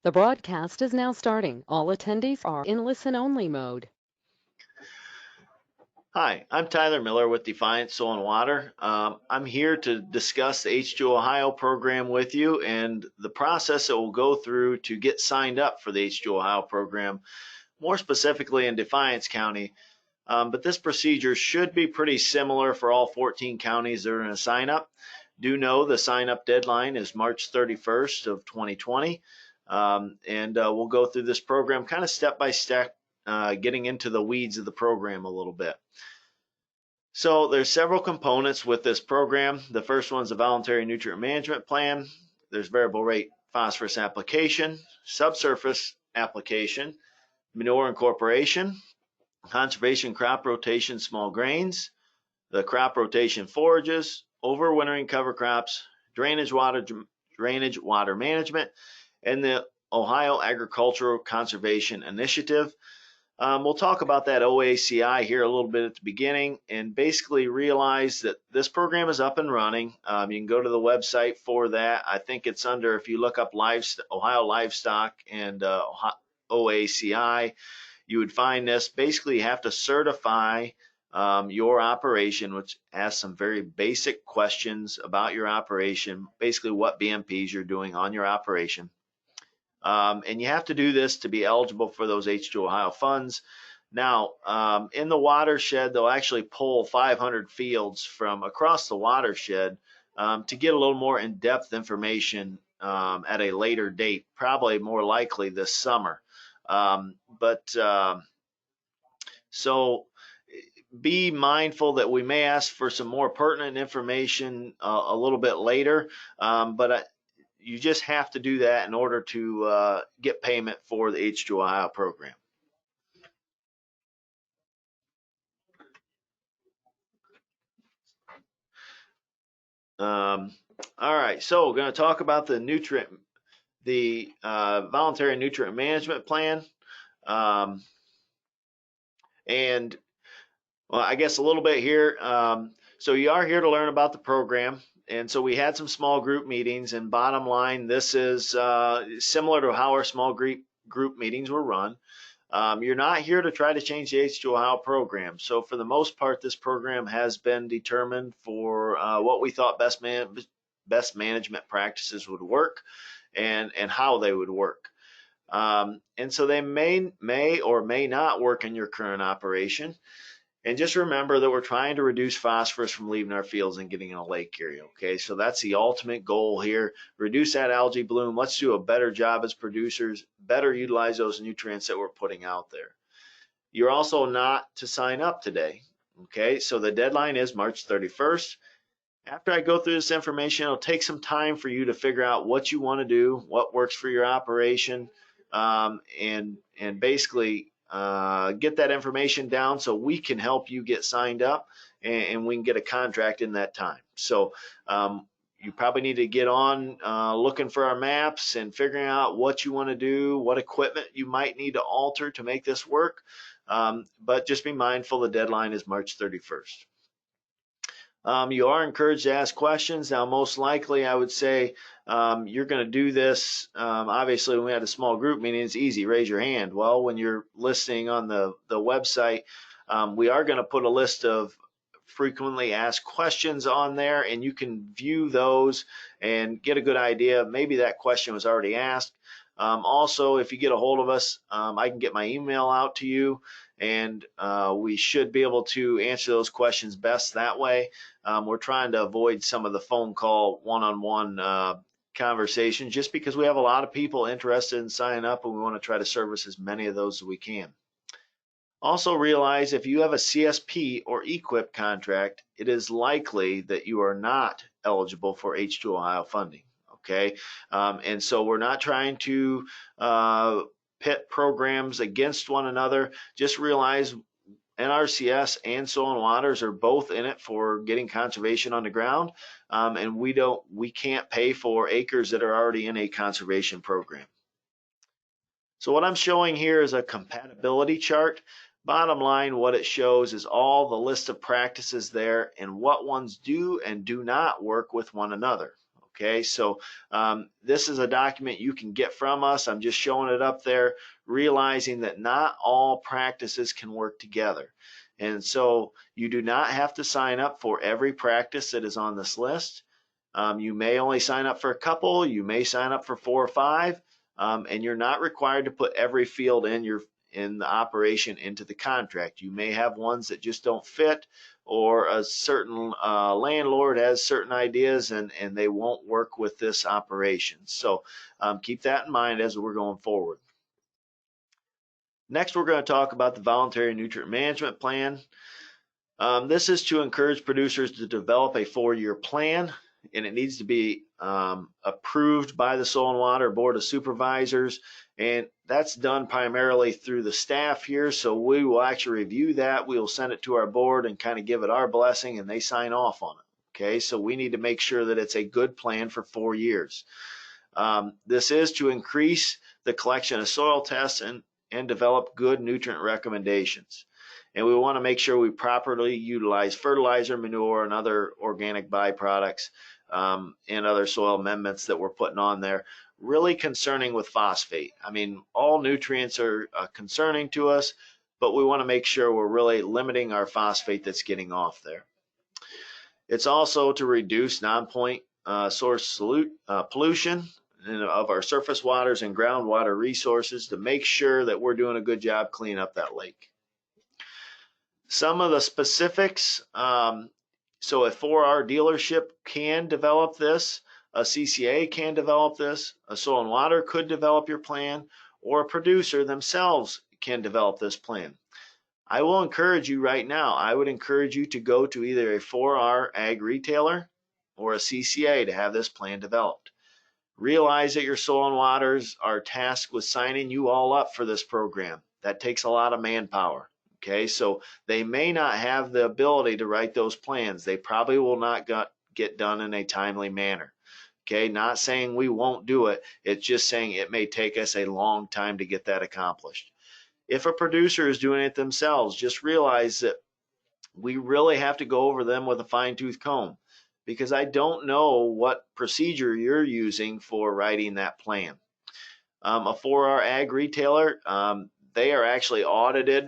The broadcast is now starting. All attendees are in listen-only mode. Hi, I'm Tyler Miller with Defiance Soil and Water. I'm here to discuss the H2Ohio program with you and the process that we'll go through to get signed up for the H2Ohio program, more specifically in Defiance County. But this procedure should be pretty similar for all 14 counties that are going to sign up. Do know the sign up deadline is March 31st of 2020. We'll go through this program kind of step by step, getting into the weeds of the program a little bit. So there's several components with this program. The first one's a voluntary nutrient management plan. There's variable rate phosphorus application, subsurface application, manure incorporation, conservation crop rotation small grains, the crop rotation forages, overwintering cover crops, drainage water management, and the Ohio Agricultural Conservation Initiative. We'll talk about that OACI here a little bit at the beginning and basically realize that this program is up and running. You can go to the website for that. I think it's under, if you look up Ohio Livestock and OACI, you would find this. Basically, you have to certify your operation, which asks some very basic questions about your operation, basically what BMPs you're doing on your operation. And you have to do this to be eligible for those H2Ohio funds. Now, in the watershed, they'll actually pull 500 fields from across the watershed to get a little more in-depth information at a later date, probably more likely this summer. So be mindful that we may ask for some more pertinent information a little bit later, but you just have to do that in order to get payment for the H2Ohio program. All right, so we're going to talk about the voluntary nutrient management plan. And well, I guess a little bit here. So you are here to learn about the program. And so we had some small group meetings, and bottom line, this is similar to how our small group meetings were run. You're not here to try to change the H2Ohio program. So for the most part, this program has been determined for what we thought best management practices would work and how they would work. And so they may or may not work in your current operation. And just remember that we're trying to reduce phosphorus from leaving our fields and getting in a lake area, okay? So that's the ultimate goal here. Reduce that algae bloom. Let's do a better job as producers, better utilize those nutrients that we're putting out there. You're also not to sign up today, okay? So the deadline is March 31st. After I go through this information, it'll take some time for you to figure out what you want to do, what works for your operation, and basically get that information down so we can help you get signed up and we can get a contract in that time. So you probably need to get on looking for our maps and figuring out what you want to do, what equipment you might need to alter to make this work. But just be mindful the deadline is March 31st. You are encouraged to ask questions. Now, most likely, I would say you're going to do this. Obviously, when we had a small group meeting, it's easy. Raise your hand. Well, when you're listening on the website, we are going to put a list of frequently asked questions on there, and you can view those and get a good idea. Maybe that question was already asked. Also, if you get a hold of us, I can get my email out to you, and we should be able to answer those questions best that way. We're trying to avoid some of the phone call one-on-one conversations just because we have a lot of people interested in signing up, and we want to try to service as many of those as we can. Also realize if you have a CSP or EQIP contract, it is likely that you are not eligible for H2Ohio funding. Okay, and so we're not trying to pit programs against one another. Just realize NRCS and Soil and Waters are both in it for getting conservation on the ground, and we can't pay for acres that are already in a conservation program. So what I'm showing here is a compatibility chart. Bottom line, what it shows is all the list of practices there and what ones do and do not work with one another. Okay, so this is a document you can get from us. I'm just showing it up there, realizing that not all practices can work together. And so you do not have to sign up for every practice that is on this list. You may only sign up for a couple, you may sign up for 4 or 5, and you're not required to put every field in the operation into the contract. You may have ones that just don't fit, or a certain landlord has certain ideas and they won't work with this operation. So keep that in mind as we're going forward. Next, we're going to talk about the voluntary nutrient management plan. This is to encourage producers to develop a 4-year plan, and it needs to be approved by the Soil and Water Board of Supervisors, and that's done primarily through the staff here. So we will actually review that. We will send it to our board and kind of give it our blessing, and they sign off on it. Okay, so we need to make sure that it's a good plan for 4 years. This is to increase the collection of soil tests and develop good nutrient recommendations. And we want to make sure we properly utilize fertilizer, manure, and other organic byproducts and other soil amendments that we're putting on there. Really concerning with phosphate. I mean, all nutrients are concerning to us, but we want to make sure we're really limiting our phosphate that's getting off there. It's also to reduce non-point source pollution of our surface waters and groundwater resources to make sure that we're doing a good job cleaning up that lake. Some of the specifics, so a 4R dealership can develop this, a CCA can develop this, a Soil and Water could develop your plan, or a producer themselves can develop this plan. I will encourage you right now, I would encourage you to go to either a 4R ag retailer or a CCA to have this plan developed. Realize that your Soil and Waters are tasked with signing you all up for this program. That takes a lot of manpower. Okay, so they may not have the ability to write those plans. They probably will not get done in a timely manner. Okay, not saying we won't do it. It's just saying it may take us a long time to get that accomplished. If a producer is doing it themselves, just realize that we really have to go over them with a fine-tooth comb, because I don't know what procedure you're using for writing that plan. A 4R ag retailer, they are actually audited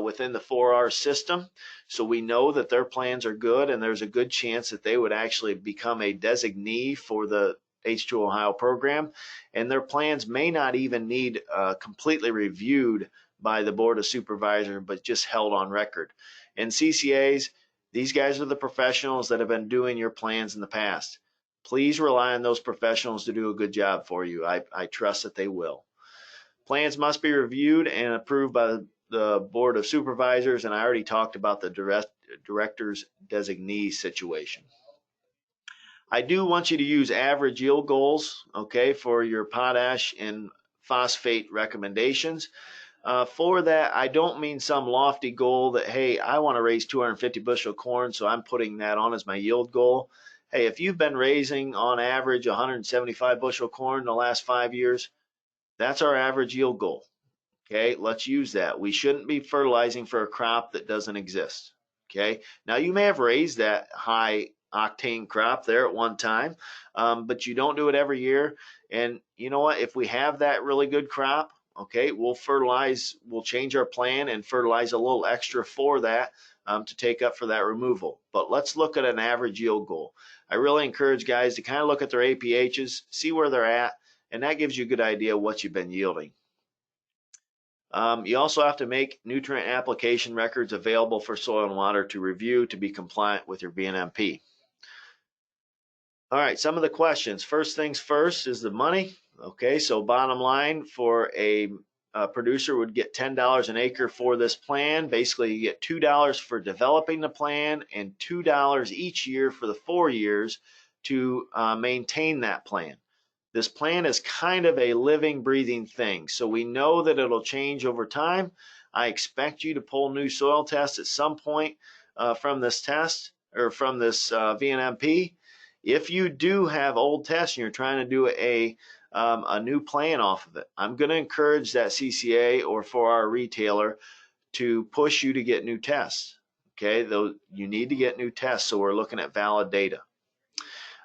within the 4R system, so we know that their plans are good, and there's a good chance that they would actually become a designee for the H2Ohio program, and their plans may not even need completely reviewed by the Board of Supervisors, but just held on record. And CCAs, these guys are the professionals that have been doing your plans in the past. Please rely on those professionals to do a good job for you. I trust that they will. Plans must be reviewed and approved by the Board of Supervisors, and I already talked about the director's designee situation. I do want you to use average yield goals, okay, for your potash and phosphate recommendations. For that, I don't mean some lofty goal that, hey, I want to raise 250 bushel corn, so I'm putting that on as my yield goal. Hey, if you've been raising on average 175 bushel corn in the last 5 years, that's our average yield goal. Okay, let's use that. We shouldn't be fertilizing for a crop that doesn't exist. Okay, now you may have raised that high octane crop there at one time, but you don't do it every year. And you know what? If we have that really good crop, okay, we'll fertilize, we'll change our plan and fertilize a little extra for that to take up for that removal. But let's look at an average yield goal. I really encourage guys to kind of look at their APHs, see where they're at, and that gives you a good idea of what you've been yielding. You also have to make nutrient application records available for Soil and Water to review to be compliant with your VNMP. All right, some of the questions. First things first is the money. Okay, so bottom line for a producer would get $10 an acre for this plan. Basically, you get $2 for developing the plan and $2 each year for the 4 years to maintain that plan. This plan is kind of a living, breathing thing, so we know that it'll change over time. I expect you to pull new soil tests at some point from this test or from this VNMP. If you do have old tests and you're trying to do a new plan off of it, I'm going to encourage that CCA or 4R retailer to push you to get new tests. Okay, though you need to get new tests, so we're looking at valid data.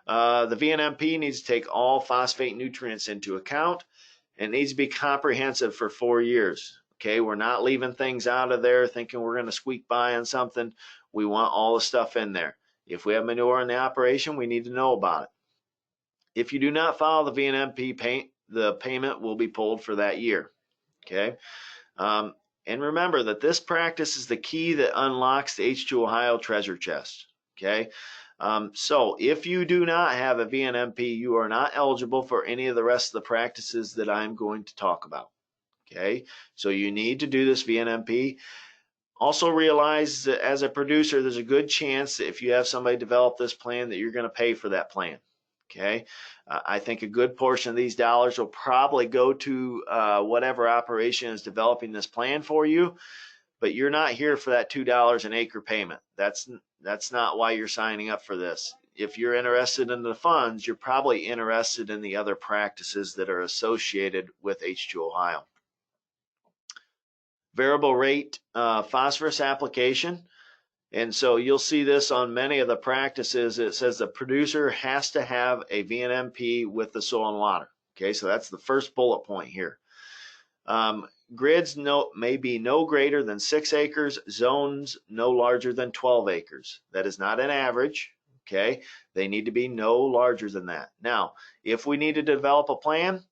The VNMP needs to take all phosphate nutrients into account, and it needs to be comprehensive for 4 years. Okay, we're not leaving things out of there thinking we're going to squeak by on something. We want all the stuff in there. If we have manure in the operation, we need to know about it. If you do not follow the VNMP, the payment will be pulled for that year. Okay, and remember that this practice is the key that unlocks the H2Ohio treasure chest. Okay, so if you do not have a VNMP, you are not eligible for any of the rest of the practices that I'm going to talk about. Okay, so you need to do this VNMP. Also realize that as a producer, there's a good chance that if you have somebody develop this plan that you're going to pay for that plan. Okay, I think a good portion of these dollars will probably go to whatever operation is developing this plan for you, but you're not here for that $2 an acre payment. That's not why you're signing up for this. If you're interested in the funds, you're probably interested in the other practices that are associated with H2Ohio. Variable rate phosphorus application. And so you'll see this on many of the practices. It says the producer has to have a VNMP with the soil and water. Okay, so that's the first bullet point here. Grids may be no greater than 6 acres, zones no larger than 12 acres. That is not an average. Okay, they need to be no larger than that. Now, if we need to develop a plan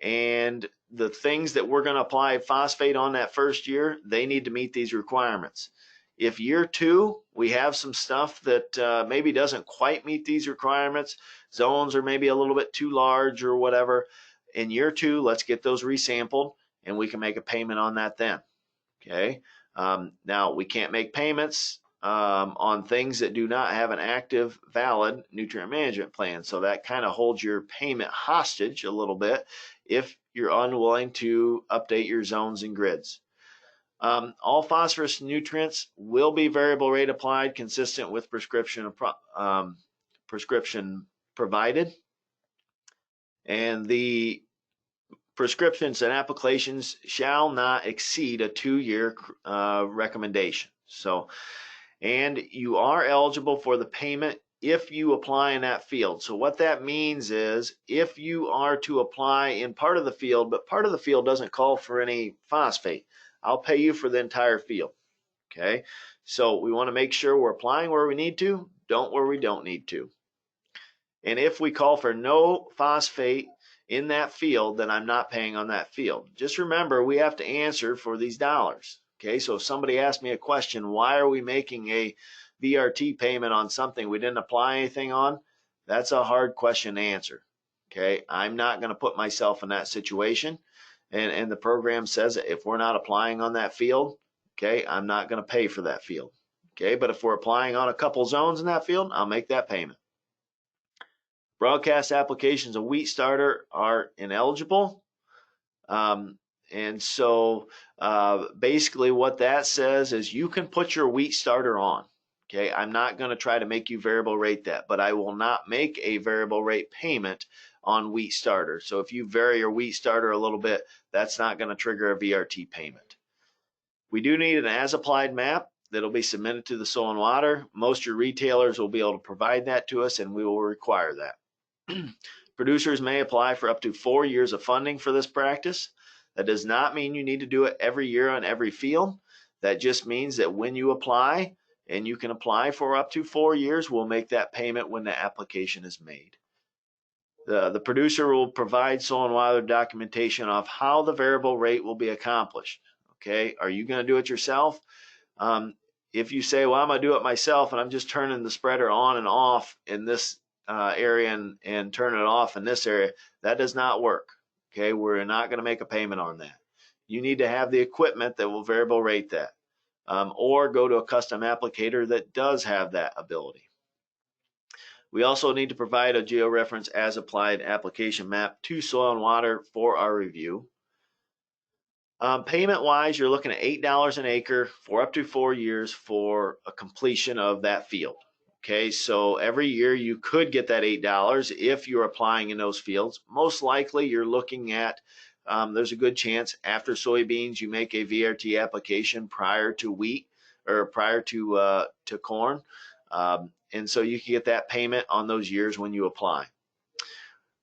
and the things that we're going to apply phosphate on that first year, they need to meet these requirements. If year 2, we have some stuff that maybe doesn't quite meet these requirements, zones are maybe a little bit too large or whatever, in year 2, let's get those resampled and we can make a payment on that then. Okay. Now, we can't make payments on things that do not have an active, valid nutrient management plan. So that kind of holds your payment hostage a little bit if you're unwilling to update your zones and grids. All phosphorus nutrients will be variable rate applied consistent with prescription provided. And the prescriptions and applications shall not exceed a 2-year recommendation. So, and you are eligible for the payment if you apply in that field. So what that means is if you are to apply in part of the field, but part of the field doesn't call for any phosphate, I'll pay you for the entire field. Okay, so we want to make sure we're applying where we need to, don't where we don't need to. And if we call for no phosphate in that field, then I'm not paying on that field. Just remember, we have to answer for these dollars. Okay, so if somebody asks me a question, why are we making a VRT payment on something we didn't apply anything on? That's a hard question to answer. Okay, I'm not going to put myself in that situation. And the program says that if we're not applying on that field, okay, I'm not going to pay for that field. Okay, but if we're applying on a couple zones in that field, I'll make that payment. Broadcast applications of wheat starter are ineligible. And so basically what that says is you can put your wheat starter on. Okay, I'm not going to try to make you variable rate that, but I will not make a variable rate payment on wheat starter. So if you vary your wheat starter a little bit, that's not going to trigger a VRT payment. We do need an as-applied map that'll be submitted to the soil and water. Most of your retailers will be able to provide that to us, and we will require that. Producers may apply for up to 4 years of funding for this practice. That does not mean you need to do it every year on every field. That just means that when you apply, and you can apply for up to 4 years, we'll make that payment when the application is made. The producer will provide soil and water documentation of how the variable rate will be accomplished. Okay, are you going to do it yourself? If you say, well, I'm going to do it myself and I'm just turning the spreader on and off in this area and turning it off in this area, that does not work. Okay, we're not going to make a payment on that. You need to have the equipment that will variable rate that, or go to a custom applicator that does have that ability. We also need to provide a georeference as applied application map to soil and water for our review. Payment wise, you're looking at $8 an acre for up to 4 years for a completion of that field. Okay, so every year you could get that $8 if you're applying in those fields. Most likely you're looking at, there's a good chance after soybeans you make a VRT application prior to wheat or prior to corn. and so you can get that payment on those years when you apply.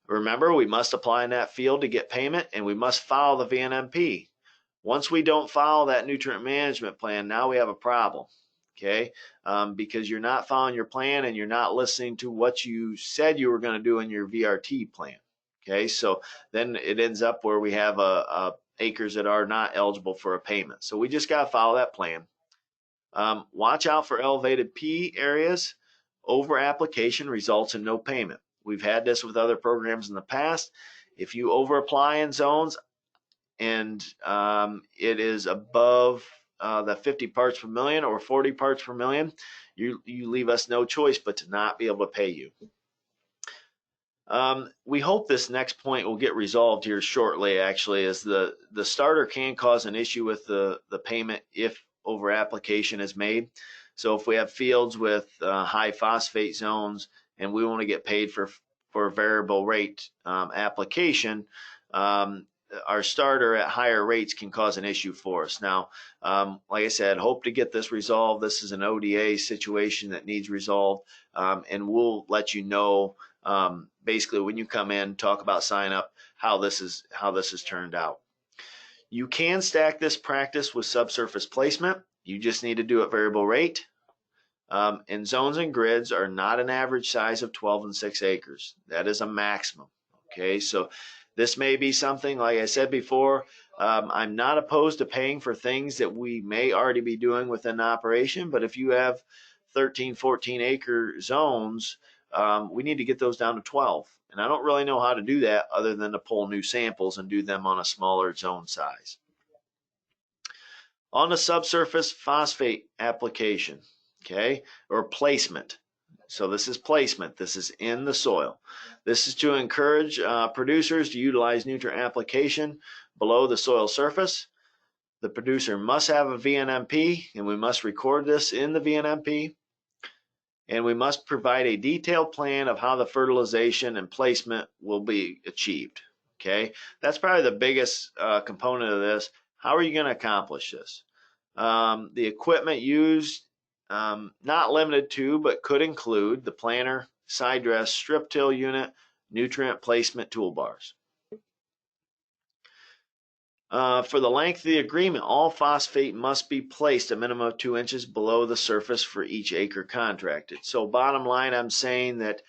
Remember, we must apply in that field to get payment, and we must follow the VNMP. Once we don't follow that nutrient management plan, now we have a problem, okay? Because you're not following your plan and you're not listening to what you said you were going to do in your VRT plan, okay? So then it ends up where we have acres that are not eligible for a payment. So we just got to follow that plan. Watch out for elevated P areas. Over application results in no payment. We've had this with other programs in the past. If you over apply in zones and it is above the 50 parts per million or 40 parts per million, you leave us no choice but to not be able to pay you. We hope this next point will get resolved here shortly, actually, as the starter can cause an issue with the payment if over application is made. So if we have fields with high phosphate zones and we want to get paid for variable rate application, our starter at higher rates can cause an issue for us. Now, like I said, hope to get this resolved. This is an ODA situation that needs resolved, and we'll let you know basically when you come in, talk about sign up, how this has turned out. You can stack this practice with subsurface placement. You just need to do it variable rate. And zones and grids are not an average size of 12 and 6 acres. That is a maximum. Okay, so this may be something, like I said before, I'm not opposed to paying for things that we may already be doing within the operation, but if you have 13, 14 acre zones, we need to get those down to 12. And I don't really know how to do that other than to pull new samples and do them on a smaller zone size. On the subsurface phosphate application, okay, or placement. So this is placement. This is in the soil. This is to encourage producers to utilize nutrient application below the soil surface. The producer must have a VNMP, and we must record this in the VNMP. And we must provide a detailed plan of how the fertilization and placement will be achieved. Okay, that's probably the biggest component of this. How are you going to accomplish this? The equipment used, not limited to, but could include the planter, side dress, strip till unit, nutrient placement toolbars. For the length of the agreement, all phosphate must be placed a minimum of 2 inches below the surface for each acre contracted. So bottom line, I'm saying that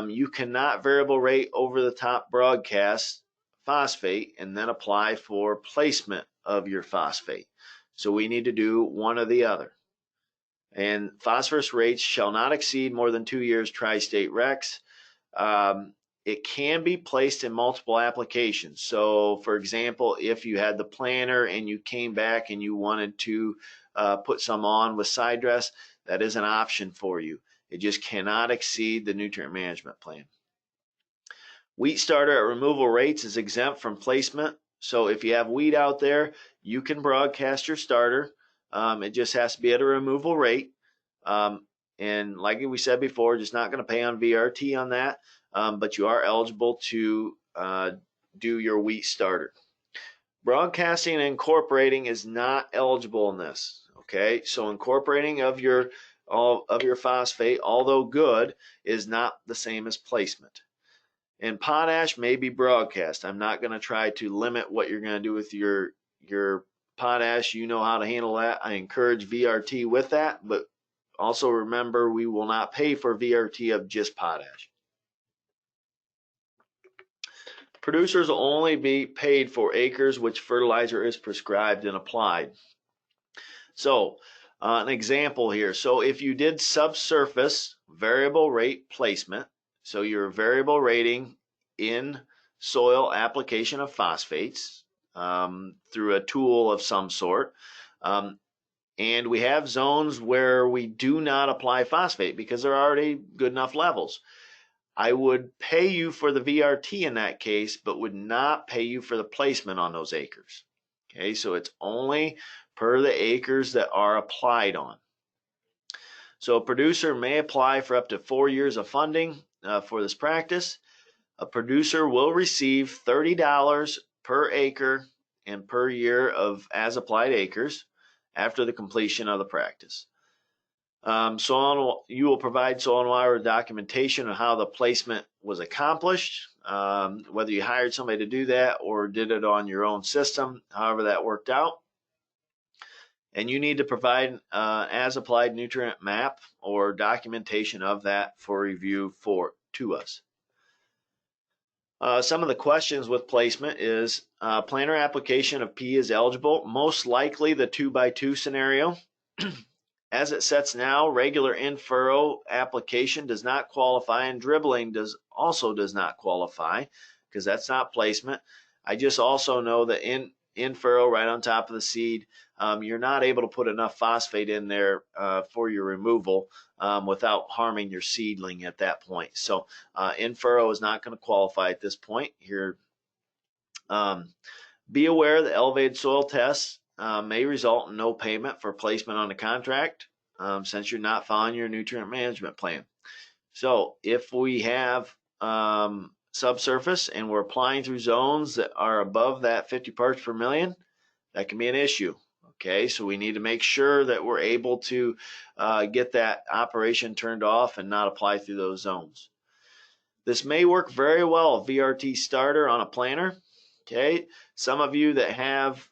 you cannot variable rate over the top broadcast phosphate and then apply for placement of your phosphate. So we need to do one or the other. And phosphorus rates shall not exceed more than 2 years tri-state recs. It can be placed in multiple applications. So for example, if you had the planter and you came back and you wanted to put some on with side dress, that is an option for you. It just cannot exceed the nutrient management plan. Wheat starter at removal rates is exempt from placement. So if you have wheat out there, you can broadcast your starter. It just has to be at a removal rate. And like we said before, just not going to pay on VRT on that. But you are eligible to do your wheat starter. Broadcasting and incorporating is not eligible in this. Okay, so incorporating of your phosphate, although good, is not the same as placement. And potash may be broadcast. I'm not going to try to limit what you're going to do with your potash. You know how to handle that. I encourage VRT with that, but also remember we will not pay for VRT of just potash. Producers will only be paid for acres which fertilizer is prescribed and applied. So an example here. So if you did subsurface variable rate placement, so you're variable rating in soil application of phosphates through a tool of some sort, and we have zones where we do not apply phosphate because they're already good enough levels. I would pay you for the VRT in that case, but would not pay you for the placement on those acres. Okay, so it's only per the acres that are applied on. So a producer may apply for up to 4 years of funding for this practice. A producer will receive $30 per acre and per year of as applied acres after the completion of the practice. You will provide soil and water documentation on how the placement was accomplished, whether you hired somebody to do that or did it on your own system, however that worked out. And you need to provide as applied nutrient map or documentation of that for review to us. Some of the questions with placement is planter application of P is eligible, most likely the 2x2 scenario. As it sets now, regular in-furrow application does not qualify, and dribbling also does not qualify because that's not placement. I just also know that in-furrow right on top of the seed, you're not able to put enough phosphate in there for your removal without harming your seedling at that point. So in-furrow is not going to qualify at this point here. Be aware that elevated soil tests may result in no payment for placement on the contract since you're not following your nutrient management plan. So if we have subsurface and we're applying through zones that are above that 50 parts per million, that can be an issue. Okay, so we need to make sure that we're able to get that operation turned off and not apply through those zones. This may work very well, VRT starter on a planter. Okay, some of you that have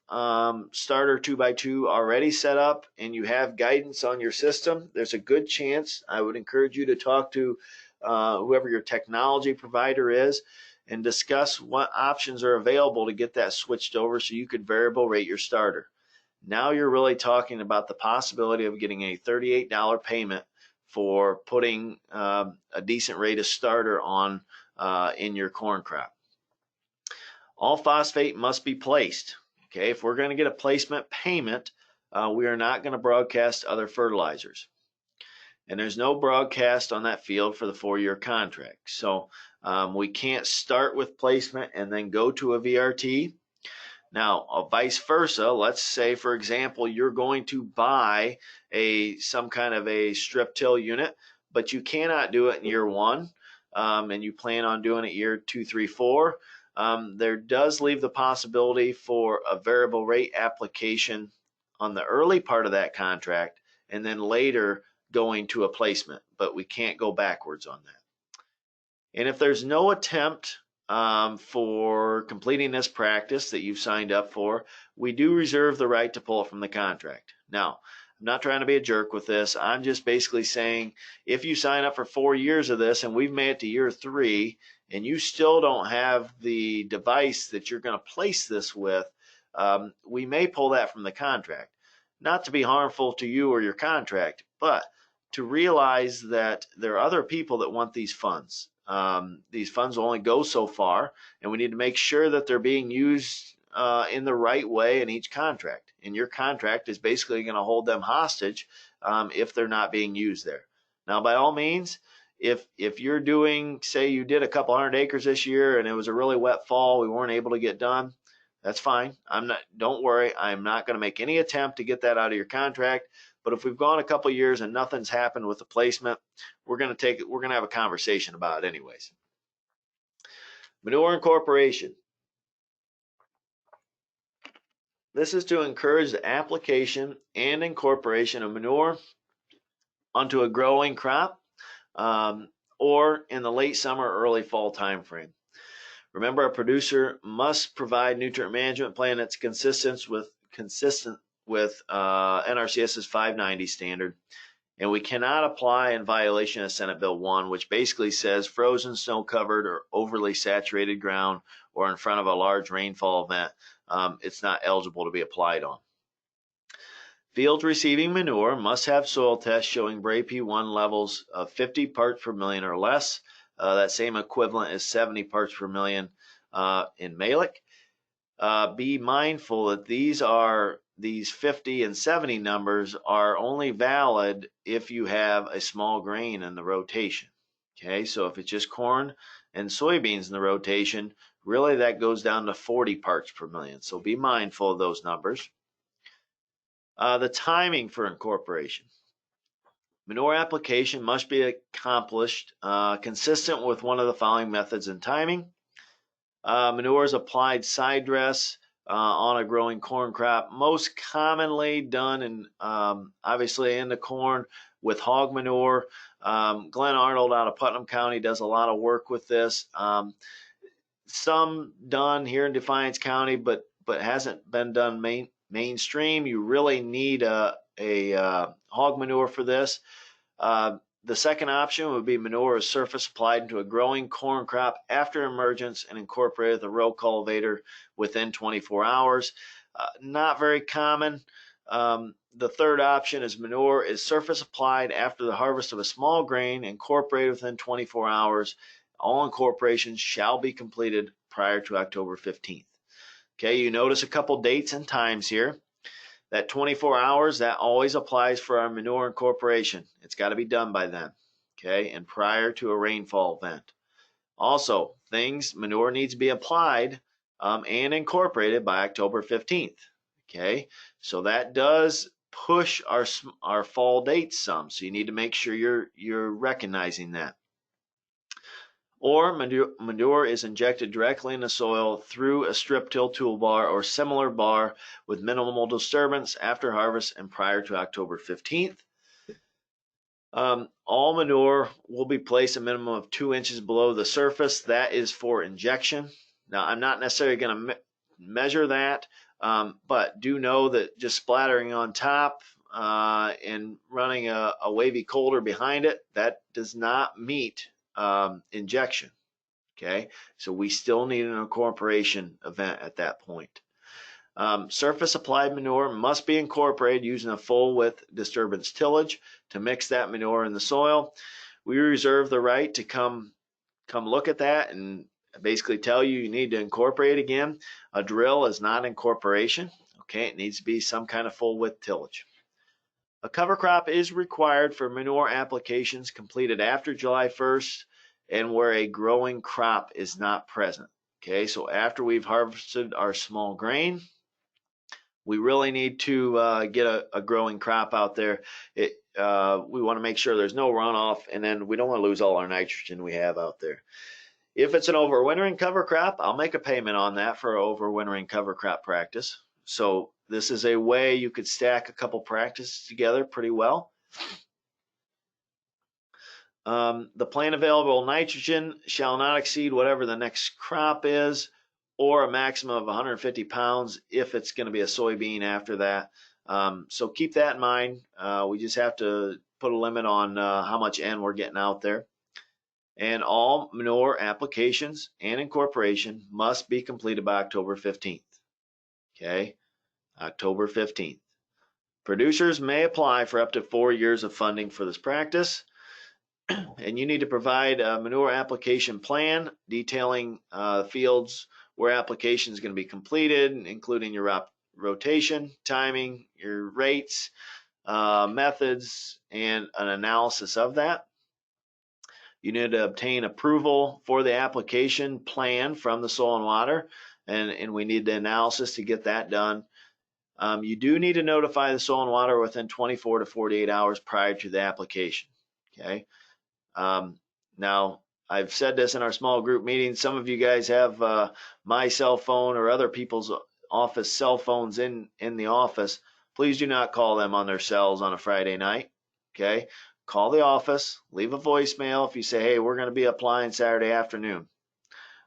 starter 2x2 already set up and you have guidance on your system, there's a good chance I would encourage you to talk to whoever your technology provider is and discuss what options are available to get that switched over so you could variable rate your starter. Now you're really talking about the possibility of getting a $38 payment for putting a decent rate of starter on in your corn crop. All phosphate must be placed. Okay, if we're going to get a placement payment, we are not going to broadcast other fertilizers. And there's no broadcast on that field for the 4-year contract. So we can't start with placement and then go to a VRT. Now, vice versa, let's say, for example, you're going to buy some kind of a strip till unit, but you cannot do it in year 1, and you plan on doing it year 2, 3, 4. There does leave the possibility for a variable rate application on the early part of that contract and then later going to a placement, but we can't go backwards on that. And if there's no attempt for completing this practice that you've signed up for, we do reserve the right to pull it from the contract. Now, I'm not trying to be a jerk with this. I'm just basically saying if you sign up for 4 years of this and we've made it to year 3 and you still don't have the device that you're going to place this with, we may pull that from the contract. Not to be harmful to you or your contract, but to realize that there are other people that want these funds. These funds will only go so far, and we need to make sure that they're being used in the right way in each contract. And your contract is basically going to hold them hostage if they're not being used there. Now, by all means, if you're doing, say you did a couple 100 acres this year and it was a really wet fall, we weren't able to get done, that's fine. Don't worry, I'm not going to make any attempt to get that out of your contract. But if we've gone a couple years and nothing's happened with the placement, we're going to have a conversation about it anyways. Manure incorporation. This is to encourage the application and incorporation of manure onto a growing crop or in the late summer or early fall time frame. Remember, a producer must provide nutrient management plan that's consistent with NRCS's 590 standard, and we cannot apply in violation of Senate Bill 1, which basically says frozen, snow-covered, or overly saturated ground, or in front of a large rainfall event, it's not eligible to be applied on. Fields receiving manure must have soil tests showing Bray P1 levels of 50 parts per million or less. That same equivalent is 70 parts per million in Malic. Be mindful that these 50 and 70 numbers are only valid if you have a small grain in the rotation. Okay, so if it's just corn and soybeans in the rotation, really that goes down to 40 parts per million. So be mindful of those numbers. The timing for incorporation. Manure application must be accomplished consistent with one of the following methods and timing. Manure is applied side dress on a growing corn crop, most commonly done in obviously in the corn, with hog manure. Glenn Arnold out of Putnam County does a lot of work with this. Some done here in Defiance County, but hasn't been done mainstream. You really need a hog manure for this. The second option would be manure as surface applied into a growing corn crop after emergence and incorporated with a row cultivator within 24 hours. Not very common. The third option is manure is surface applied after the harvest of a small grain, incorporated within 24 hours. All incorporations shall be completed prior to October 15th. Okay, you notice a couple dates and times here. That 24 hours, that always applies for our manure incorporation. It's got to be done by then, okay, and prior to a rainfall event. Also, manure needs to be applied and incorporated by October 15th, okay? So that does push our fall dates some, so you need to make sure you're recognizing that. Or manure is injected directly in the soil through a strip till toolbar or similar bar with minimal disturbance after harvest and prior to October 15th. All manure will be placed a minimum of 2 inches below the surface. That is for injection. Now, I'm not necessarily going to measure that, but do know that just splattering on top and running a wavy coulter behind it, that does not meet injection. Okay, so we still need an incorporation event at that point. Surface applied manure must be incorporated using a full width disturbance tillage to mix that manure in the soil. We reserve the right to come look at that and basically tell you need to incorporate again. A drill is not incorporation. Okay, it needs to be some kind of full width tillage. A cover crop is required for manure applications completed after July 1st and where a growing crop is not present. Okay, so after we've harvested our small grain, we really need to get a growing crop out there. We want to make sure there's no runoff, and then we don't want to lose all our nitrogen we have out there. If it's an overwintering cover crop, I'll make a payment on that for an overwintering cover crop practice. So this is a way you could stack a couple practices together pretty well. The plant available nitrogen shall not exceed whatever the next crop is, or a maximum of 150 pounds if it's going to be a soybean after that. So keep that in mind. We just have to put a limit on how much N we're getting out there. And all manure applications and incorporation must be completed by October 15th. Okay, October 15th. Producers may apply for up to 4 years of funding for this practice. And you need to provide a manure application plan detailing fields where application is going to be completed, including your rotation, timing, your rates, methods, and an analysis of that. You need to obtain approval for the application plan from the Soil and Water, and we need the analysis to get that done. You do need to notify the Soil and Water within 24 to 48 hours prior to the application. Okay. Now, I've said this in our small group meetings. Some of you guys have my cell phone or other people's office cell phones in the office. Please do not call them on their cells on a Friday night. Okay, call the office, leave a voicemail. If you say, hey, we're going to be applying Saturday afternoon,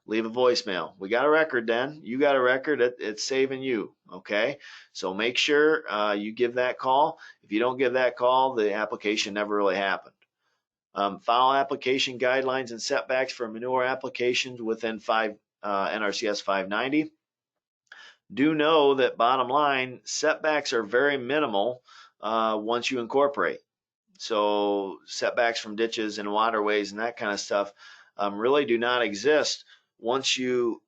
leave a voicemail. We got a record then. You got a record. It's saving you. Okay, so make sure you give that call. If you don't give that call, the application never really happened. File application guidelines and setbacks for manure applications within NRCS 590. Do know that bottom line, setbacks are very minimal once you incorporate. So setbacks from ditches and waterways and that kind of stuff really do not exist once you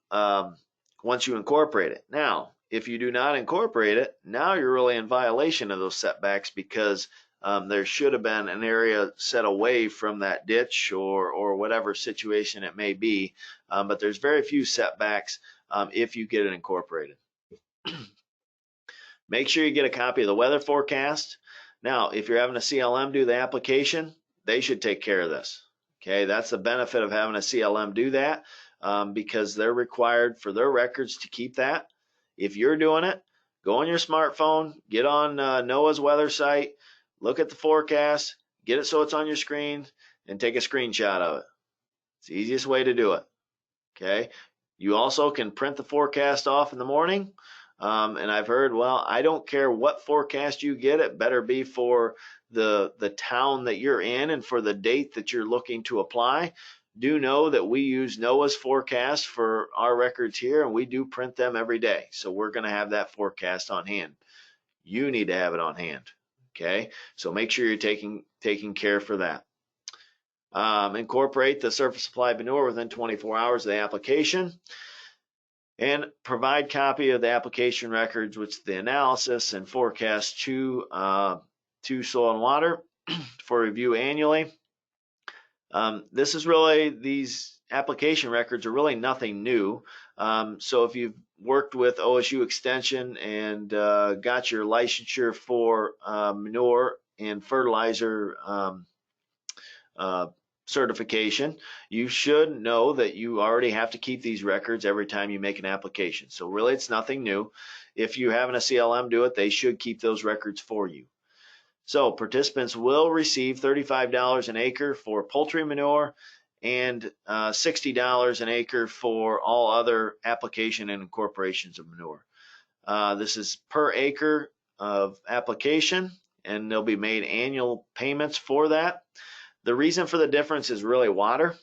incorporate it. Now, if you do not incorporate it, now you're really in violation of those setbacks because there should have been an area set away from that ditch or whatever situation it may be, but there's very few setbacks if you get it incorporated. Make sure you get a copy of the weather forecast. Now, if you're having a CLM do the application, they should take care of this. Okay, that's the benefit of having a CLM do that because they're required for their records to keep that. If you're doing it, go on your smartphone, get on NOAA's weather site, look at the forecast, get it so it's on your screen and take a screenshot of it. It's the easiest way to do it. Okay. You also can print the forecast off in the morning. And I've heard, well, I don't care what forecast you get, it better be for the town that you're in and for the date that you're looking to apply. Do know that we use NOAA's forecast for our records here, and we do print them every day. So we're going to have that forecast on hand. You need to have it on hand. Okay, so make sure you're taking care for that. Incorporate the surface applied manure within 24 hours of the application, and provide copy of the application records, which the analysis and forecast to Soil and Water for review annually. These application records are really nothing new. So if you've worked with OSU Extension and got your licensure for manure and fertilizer certification, you should know that you already have to keep these records every time you make an application. So really it's nothing new. If you're having a CLM do it, they should keep those records for you. So participants will receive $35 an acre for poultry manure and $60 an acre for all other application and incorporations of manure. This is per acre of application, and they'll be made annual payments for that. The reason for the difference is really water.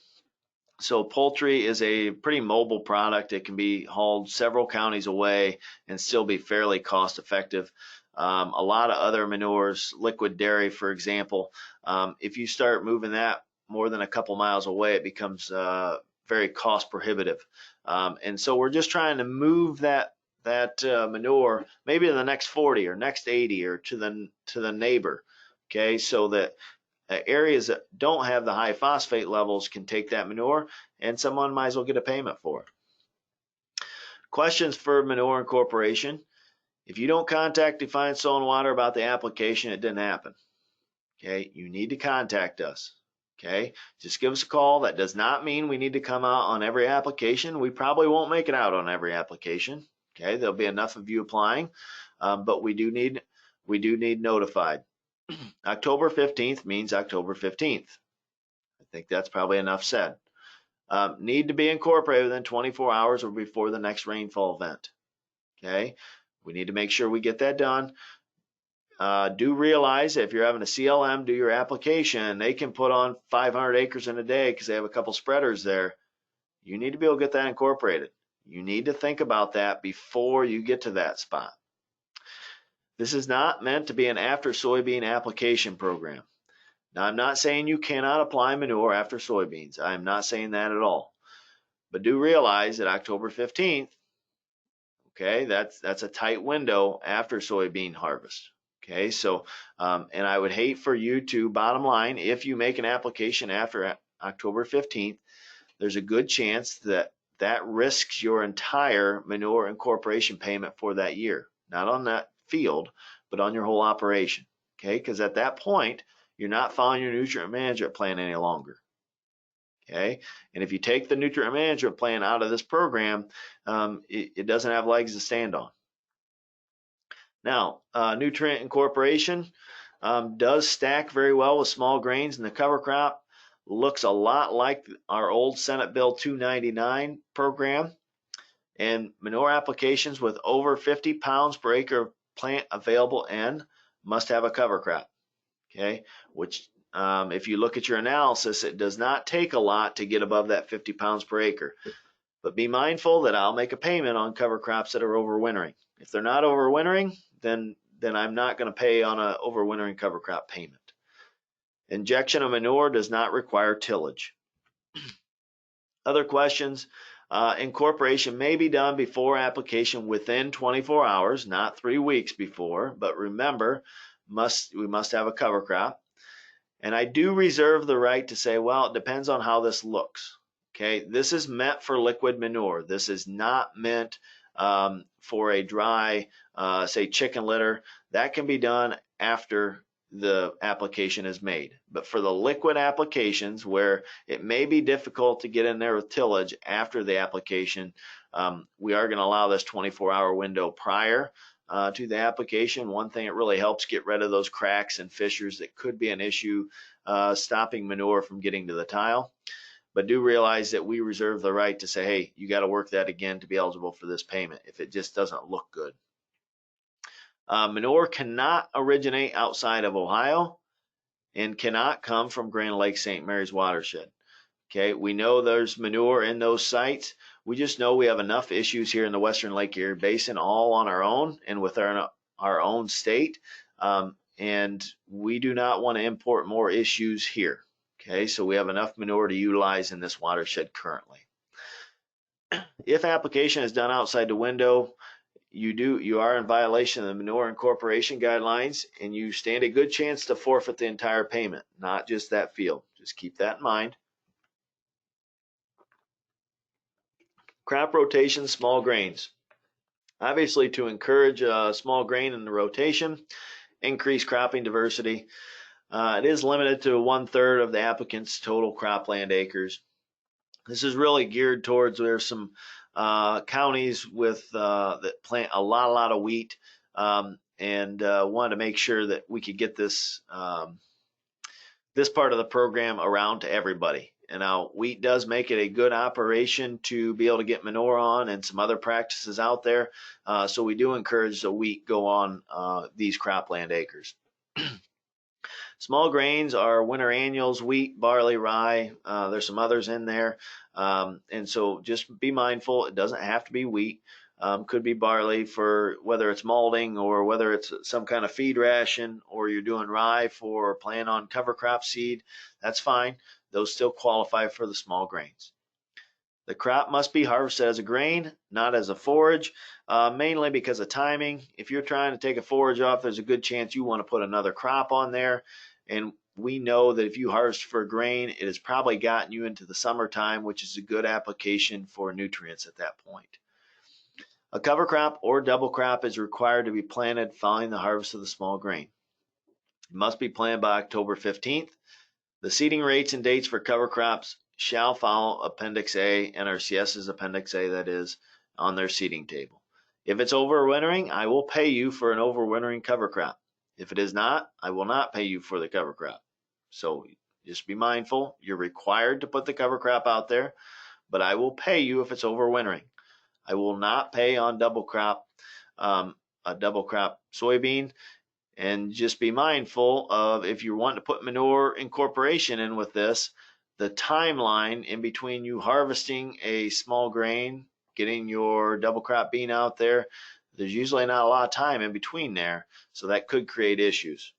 So poultry is a pretty mobile product. It can be hauled several counties away and still be fairly cost effective. A lot of other manures, liquid dairy, for example, if you start moving that more than a couple miles away, it becomes very cost prohibitive. And so we're just trying to move that manure maybe to the next 40 or next 80 or to the neighbor. Okay, so that areas that don't have the high phosphate levels can take that manure, and someone might as well get a payment for it. Questions for manure incorporation. If you don't contact Defiance Soil and Water about the application, it didn't happen. Okay, you need to contact us. Okay, just give us a call. That does not mean we need to come out on every application. We probably won't make it out on every application. Okay, there'll be enough of you applying, but we do need notified. October 15th means October 15th. I think that's probably enough said. Need to be incorporated within 24 hours or before the next rainfall event. Okay, we need to make sure we get that done. Do realize if you're having a CLM do your application, they can put on 500 acres in a day because they have a couple spreaders there. You need to be able to get that incorporated. You need to think about that before you get to that spot. This is not meant to be an after soybean application program. Now, I'm not saying you cannot apply manure after soybeans. I'm not saying that at all. But do realize that October 15th, okay, that's a tight window after soybean harvest. Okay, so, and I would hate for you to, bottom line, if you make an application after October 15th, there's a good chance that that risks your entire manure incorporation payment for that year. Not on that field, but on your whole operation. Okay, because at that point, you're not following your nutrient management plan any longer. Okay, and if you take the nutrient management plan out of this program, it doesn't have legs to stand on. Now, nutrient incorporation does stack very well with small grains in the cover crop. Looks a lot like our old Senate Bill 299 program. And manure applications with over 50 pounds per acre of plant available N must have a cover crop. Okay, which if you look at your analysis, it does not take a lot to get above that 50 pounds per acre. But be mindful that I'll make a payment on cover crops that are overwintering. If they're not overwintering, then I'm not going to pay on an overwintering cover crop payment. Injection of manure does not require tillage. Other questions? Incorporation may be done before application within 24 hours, not 3 weeks before, but remember, we must have a cover crop. And I do reserve the right to say, well, it depends on how this looks. Okay, this is meant for liquid manure. This is not meant for a dry, say, chicken litter. That can be done after the application is made. But for the liquid applications where it may be difficult to get in there with tillage after the application, we are going to allow this 24-hour window prior. to the application. One thing, it really helps get rid of those cracks and fissures that could be an issue stopping manure from getting to the tile. But do realize that we reserve the right to say, hey, you got to work that again to be eligible for this payment if it just doesn't look good. Manure cannot originate outside of Ohio and cannot come from Grand Lake St. Mary's watershed. Okay, we know there's manure in those sites. We just know we have enough issues here in the Western Lake Erie Basin all on our own and with our own state. And we do not want to import more issues here. Okay, so we have enough manure to utilize in this watershed currently. If application is done outside the window, you are in violation of the Manure Incorporation guidelines, and you stand a good chance to forfeit the entire payment, not just that field. Just keep that in mind. Crop rotation, small grains. Obviously, to encourage small grain in the rotation, increase cropping diversity. It is limited to 1/3 of the applicant's total cropland acres. This is really geared towards, there's some counties with that plant a lot of wheat, and wanted to make sure that we could get this this part of the program around to everybody. And now wheat does make it a good operation to be able to get manure on, and some other practices out there. So we do encourage the wheat go on these cropland acres. Small grains are winter annuals, wheat, barley, rye. There's some others in there. And so just be mindful, it doesn't have to be wheat. Could be barley for whether it's malting or whether it's some kind of feed ration, or you're doing rye for plan on cover crop seed. That's fine. Those still qualify for the small grains. The crop must be harvested as a grain, not as a forage, mainly because of timing. If you're trying to take a forage off, there's a good chance you want to put another crop on there. And we know that if you harvest for grain, it has probably gotten you into the summertime, which is a good application for nutrients at that point. A cover crop or double crop is required to be planted following the harvest of the small grain. It must be planted by October 15th. The seeding rates and dates for cover crops shall follow Appendix A, NRCS's Appendix A, that is, on their seeding table. If it's overwintering, I will pay you for an overwintering cover crop. If it is not, I will not pay you for the cover crop. So just be mindful, you're required to put the cover crop out there, but I will pay you if it's overwintering. I will not pay on double crop, a double crop soybean. And just be mindful of, if you want to put Manure Incorporation in with this, the timeline in between you harvesting a small grain, getting your double crop bean out there, there's usually not a lot of time in between there, so that could create issues.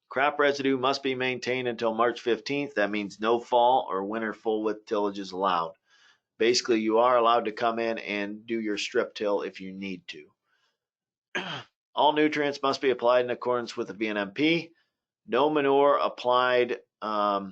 Crop residue must be maintained until March 15th. That means no fall or winter full width tillage is allowed. Basically, you are allowed to come in and do your strip till if you need to. All nutrients must be applied in accordance with the VNMP. No manure applied can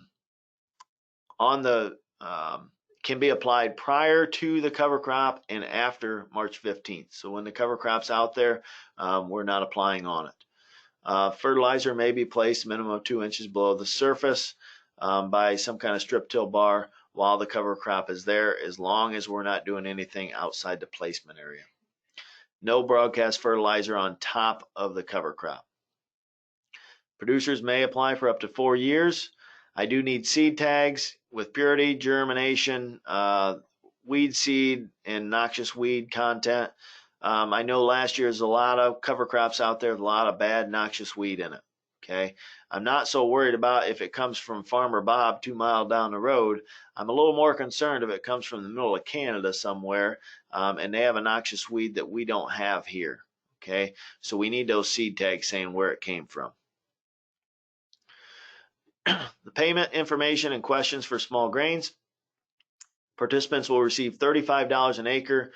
be applied prior to the cover crop and after March 15th. So when the cover crop's out there, we're not applying on it. Fertilizer may be placed a minimum of 2 inches below the surface by some kind of strip till bar while the cover crop is there, as long as we're not doing anything outside the placement area. No broadcast fertilizer on top of the cover crop. Producers may apply for up to 4 years. I do need seed tags with purity, germination, weed seed, and noxious weed content. I know last year there's a lot of cover crops out there with a lot of bad noxious weed in it. Okay, I'm not so worried about if it comes from Farmer Bob 2 miles down the road. I'm a little more concerned if it comes from the middle of Canada somewhere, and they have a noxious weed that we don't have here. Okay, so we need those seed tags saying where it came from. The payment information and questions for small grains. Participants will receive $35 an acre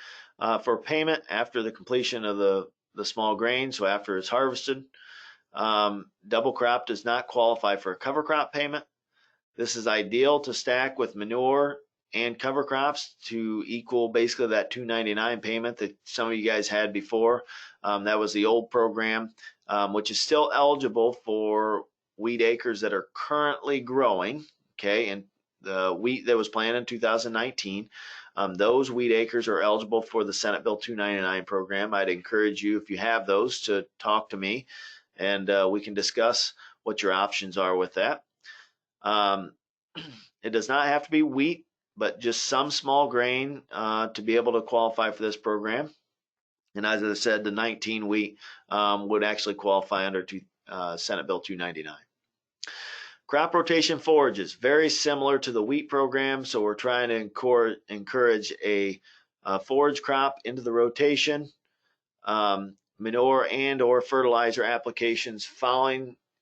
for payment after the completion of the small grain, so after it's harvested. Double crop does not qualify for a cover crop payment. This is ideal to stack with manure and cover crops to equal basically that $2.99 payment that some of you guys had before. That was the old program, which is still eligible for wheat acres that are currently growing, okay, and the wheat that was planted in 2019. Those wheat acres are eligible for the Senate Bill 299 program. I'd encourage you, if you have those, to talk to me, and we can discuss what your options are with that. It does not have to be wheat, but just some small grain to be able to qualify for this program. And as I said, the 19 wheat would actually qualify under Senate Bill 299. Crop rotation forages, very similar to the wheat program. So we're trying to encourage a forage crop into the rotation. Manure and or fertilizer applications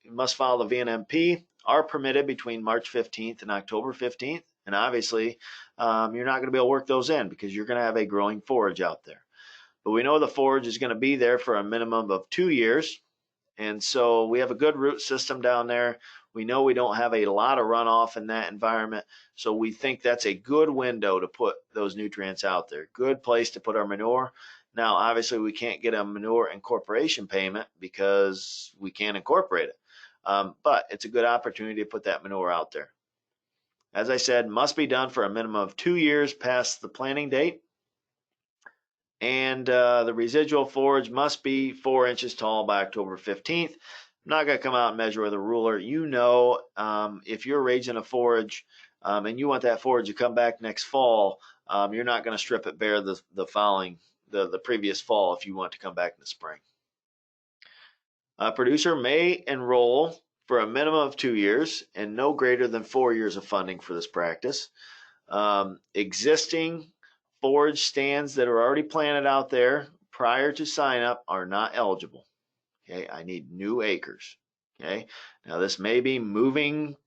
must follow the VNMP are permitted between March 15th and October 15th. And obviously, you're not going to be able to work those in because you're going to have a growing forage out there. But we know the forage is going to be there for a minimum of 2 years. And so we have a good root system down there. We know we don't have a lot of runoff in that environment. So we think that's a good window to put those nutrients out there. Good place to put our manure. Now, obviously, we can't get a manure incorporation payment because we can't incorporate it. But it's a good opportunity to put that manure out there. As I said, must be done for a minimum of 2 years past the planting date. And the residual forage must be 4 inches tall by October 15th. I'm not going to come out and measure with a ruler. You know, if you're raising a forage and you want that forage to come back next fall, you're not going to strip it bare the previous fall if you want to come back in the spring. A producer may enroll for a minimum of 2 years and no greater than 4 years of funding for this practice. Existing forage stands that are already planted out there prior to sign up are not eligible. Okay, I need new acres. Okay, now this may be moving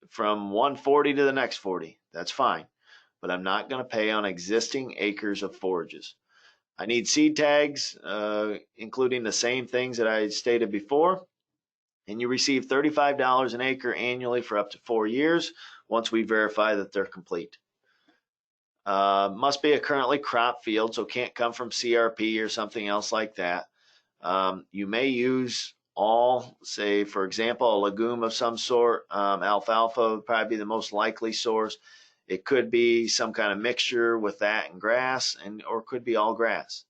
from one 40 to the next 40. That's fine, but I'm not going to pay on existing acres of forages. I need seed tags, including the same things that I stated before. And you receive $35 an acre annually for up to 4 years once we verify that they're complete. Must be a currently cropped field, so can't come from CRP or something else like that. You may use all, say, for example, a legume of some sort. Alfalfa would probably be the most likely source. It could be some kind of mixture with that and grass, or could be all grass.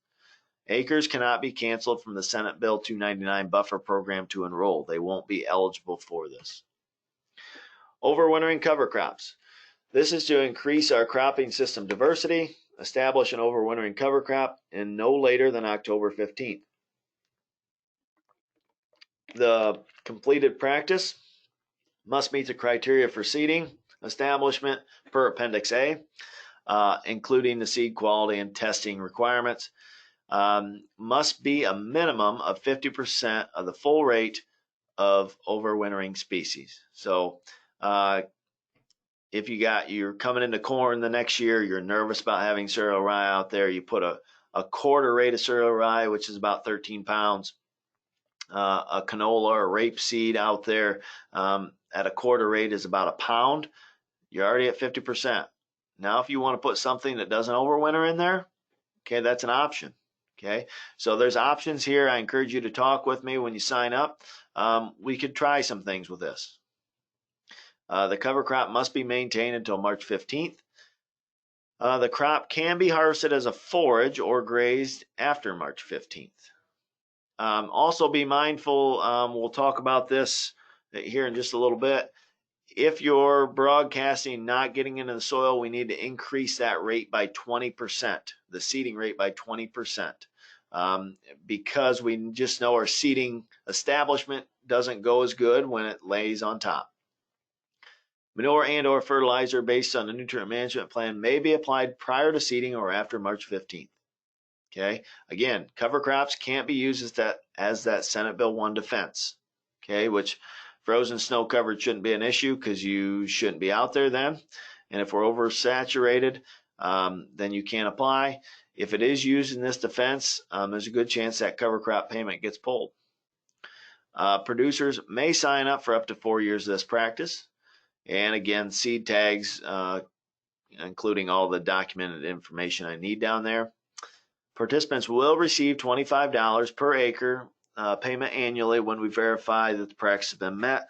Acres cannot be canceled from the Senate Bill 299 buffer program to enroll. They won't be eligible for this. Overwintering cover crops. This is to increase our cropping system diversity, establish an overwintering cover crop, and no later than October 15th. The completed practice must meet the criteria for seeding establishment per Appendix A, including the seed quality and testing requirements. Must be a minimum of 50% of the full rate of overwintering species. So if you're coming into corn the next year, you're nervous about having cereal rye out there, you put a quarter rate of cereal rye, which is about 13 pounds, a canola or rapeseed out there at a quarter rate is about a pound. You're already at 50%. Now, if you want to put something that doesn't overwinter in there, okay, that's an option. Okay, so there's options here. I encourage you to talk with me when you sign up. We could try some things with this. The cover crop must be maintained until March 15th. The crop can be harvested as a forage or grazed after March 15th. Also be mindful, we'll talk about this here in just a little bit. If you're broadcasting not getting into the soil, we need to increase that rate by 20%, the seeding rate by 20%, because we just know our seeding establishment doesn't go as good when it lays on top. Manure and or fertilizer based on the nutrient management plan may be applied prior to seeding or after March 15th. Okay, again, cover crops can't be used as that Senate Bill 1 defense. Okay, which frozen snow covered shouldn't be an issue because you shouldn't be out there then. And if we're oversaturated, then you can't apply. If it is used in this defense, there's a good chance that cover crop payment gets pulled. Producers may sign up for up to 4 years of this practice. And again, seed tags, including all the documented information I need down there. Participants will receive $25 per acre payment annually when we verify that the practice has been met.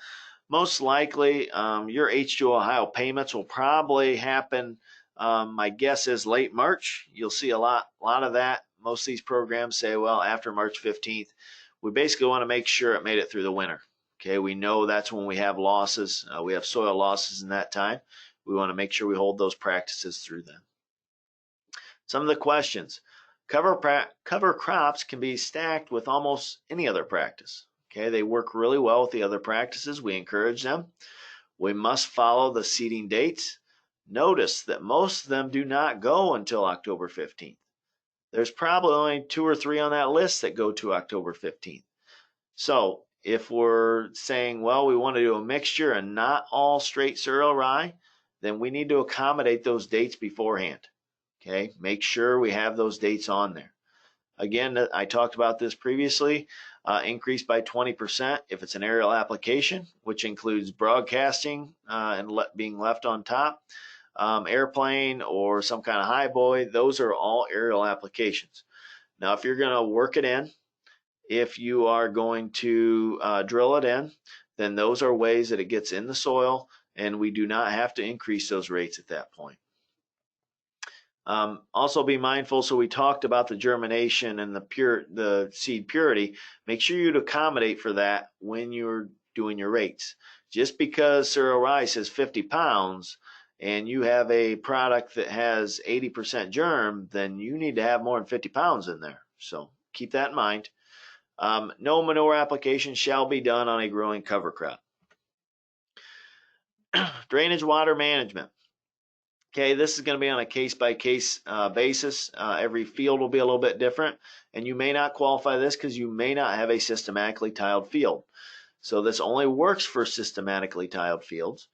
Most likely, your H2Ohio payments will probably happen My guess is late March. You'll see a lot of that. Most of these programs say, well, after March 15th. We basically want to make sure it made it through the winter. Okay, we know that's when we have losses. We have soil losses in that time. We want to make sure we hold those practices through then. Some of the questions. Cover crops can be stacked with almost any other practice. Okay, they work really well with the other practices. We encourage them. We must follow the seeding dates. Notice that most of them do not go until October 15th. There's probably only 2 or 3 on that list that go to October 15th. So if we're saying, well, we want to do a mixture and not all straight cereal rye, then we need to accommodate those dates beforehand. Okay, make sure we have those dates on there. Again, I talked about this previously, increase by 20% if it's an aerial application, which includes broadcasting and being left on top. Airplane or some kind of high buoy, those are all aerial applications. Now, if you're going to work it in, if you are going to drill it in, then those are ways that it gets in the soil, and we do not have to increase those rates at that point. Also be mindful, so we talked about the germination and the seed purity. Make sure you'd accommodate for that when you're doing your rates. Just because cereal rice is 50 pounds and you have a product that has 80% germ, then you need to have more than 50 pounds in there. So keep that in mind. No manure application shall be done on a growing cover crop. Drainage water management. Okay, this is going to be on a case-by-case basis. Every field will be a little bit different, and you may not qualify this because you may not have a systematically tiled field. So this only works for systematically tiled fields.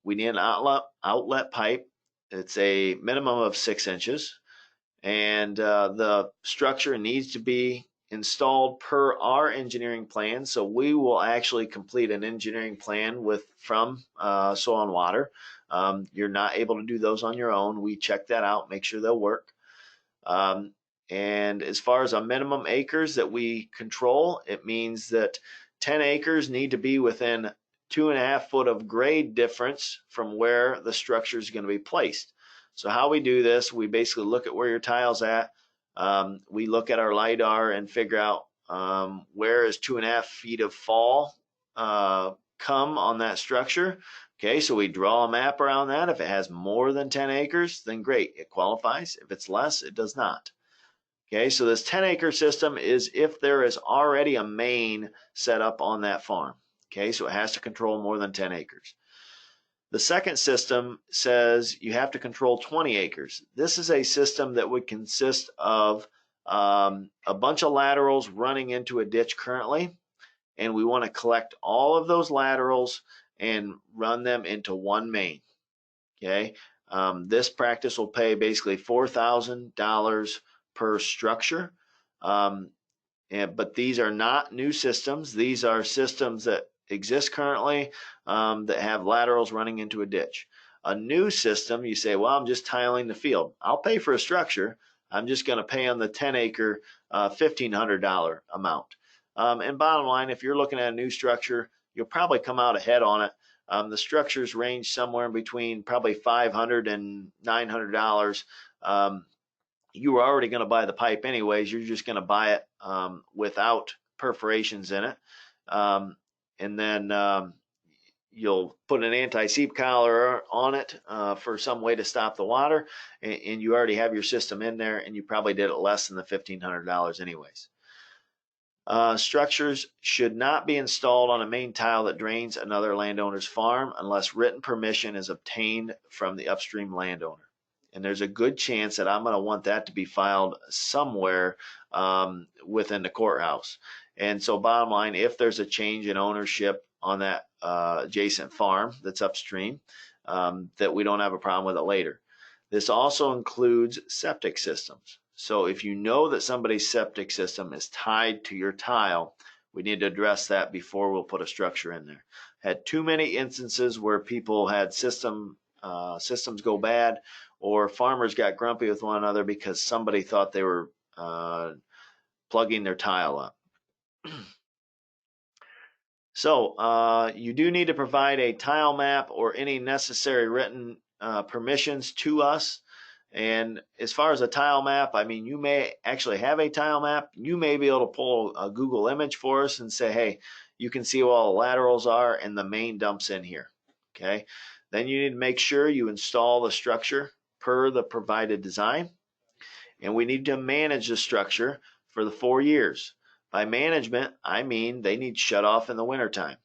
We need an outlet pipe. It's a minimum of 6 inches, and the structure needs to be installed per our engineering plan. So we will actually complete an engineering plan from Soil and Water. You're not able to do those on your own. We check that out, make sure they'll work. And as far as a minimum acres that we control, it means that 10 acres need to be within 2.5 foot of grade difference from where the structure is going to be placed. So how we do this, we basically look at where your tile's at. We look at our LiDAR and figure out where is 2.5 feet of fall come on that structure. Okay, so we draw a map around that. If it has more than 10 acres, then great, it qualifies. If it's less, it does not. Okay, so this 10-acre system is if there is already a main set up on that farm. Okay, so it has to control more than 10 acres. The second system says you have to control 20 acres. This is a system that would consist of a bunch of laterals running into a ditch currently, and we want to collect all of those laterals and run them into one main. Okay, this practice will pay basically $4,000 per structure, but these are not new systems. These are systems that exist currently that have laterals running into a ditch. A new system, you say, well, I'm just tiling the field. I'll pay for a structure. I'm just going to pay on the 10-acre $1,500 amount. And bottom line, if you're looking at a new structure, you'll probably come out ahead on it. The structures range somewhere in between probably $500 and $900. You were already going to buy the pipe anyways. You're just going to buy it without perforations in it. And then you'll put an anti-seep collar on it for some way to stop the water. And you already have your system in there, and you probably did it less than the $1,500 anyways. Structures should not be installed on a main tile that drains another landowner's farm unless written permission is obtained from the upstream landowner. And there's a good chance that I'm going to want that to be filed somewhere within the courthouse. And so bottom line, if there's a change in ownership on that adjacent farm that's upstream, that we don't have a problem with it later. This also includes septic systems. So if you know that somebody's septic system is tied to your tile, we need to address that before we'll put a structure in there. Had too many instances where people had systems go bad, or farmers got grumpy with one another because somebody thought they were plugging their tile up. So you do need to provide a tile map or any necessary written permissions to us. And as far as a tile map, I mean, you may actually have a tile map. You may be able to pull a Google image for us and say, hey, you can see where all the laterals are and the main dumps in here. Okay. Then you need to make sure you install the structure per the provided design. And we need to manage the structure for the 4 years. By management, I mean they need shut off in the wintertime.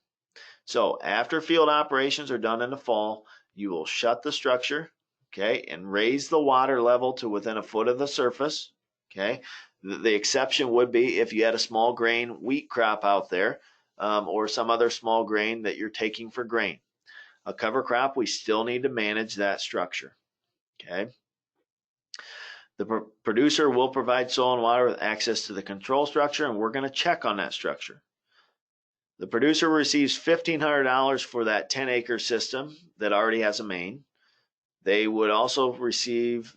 So after field operations are done in the fall, you will shut the structure, okay, and raise the water level to within a foot of the surface, okay. The exception would be if you had a small grain wheat crop out there, or some other small grain that you're taking for grain. A cover crop, we still need to manage that structure, okay. The producer will provide soil and water with access to the control structure, and we're going to check on that structure. The producer receives $1,500 for that 10-acre system that already has a main. They would also receive,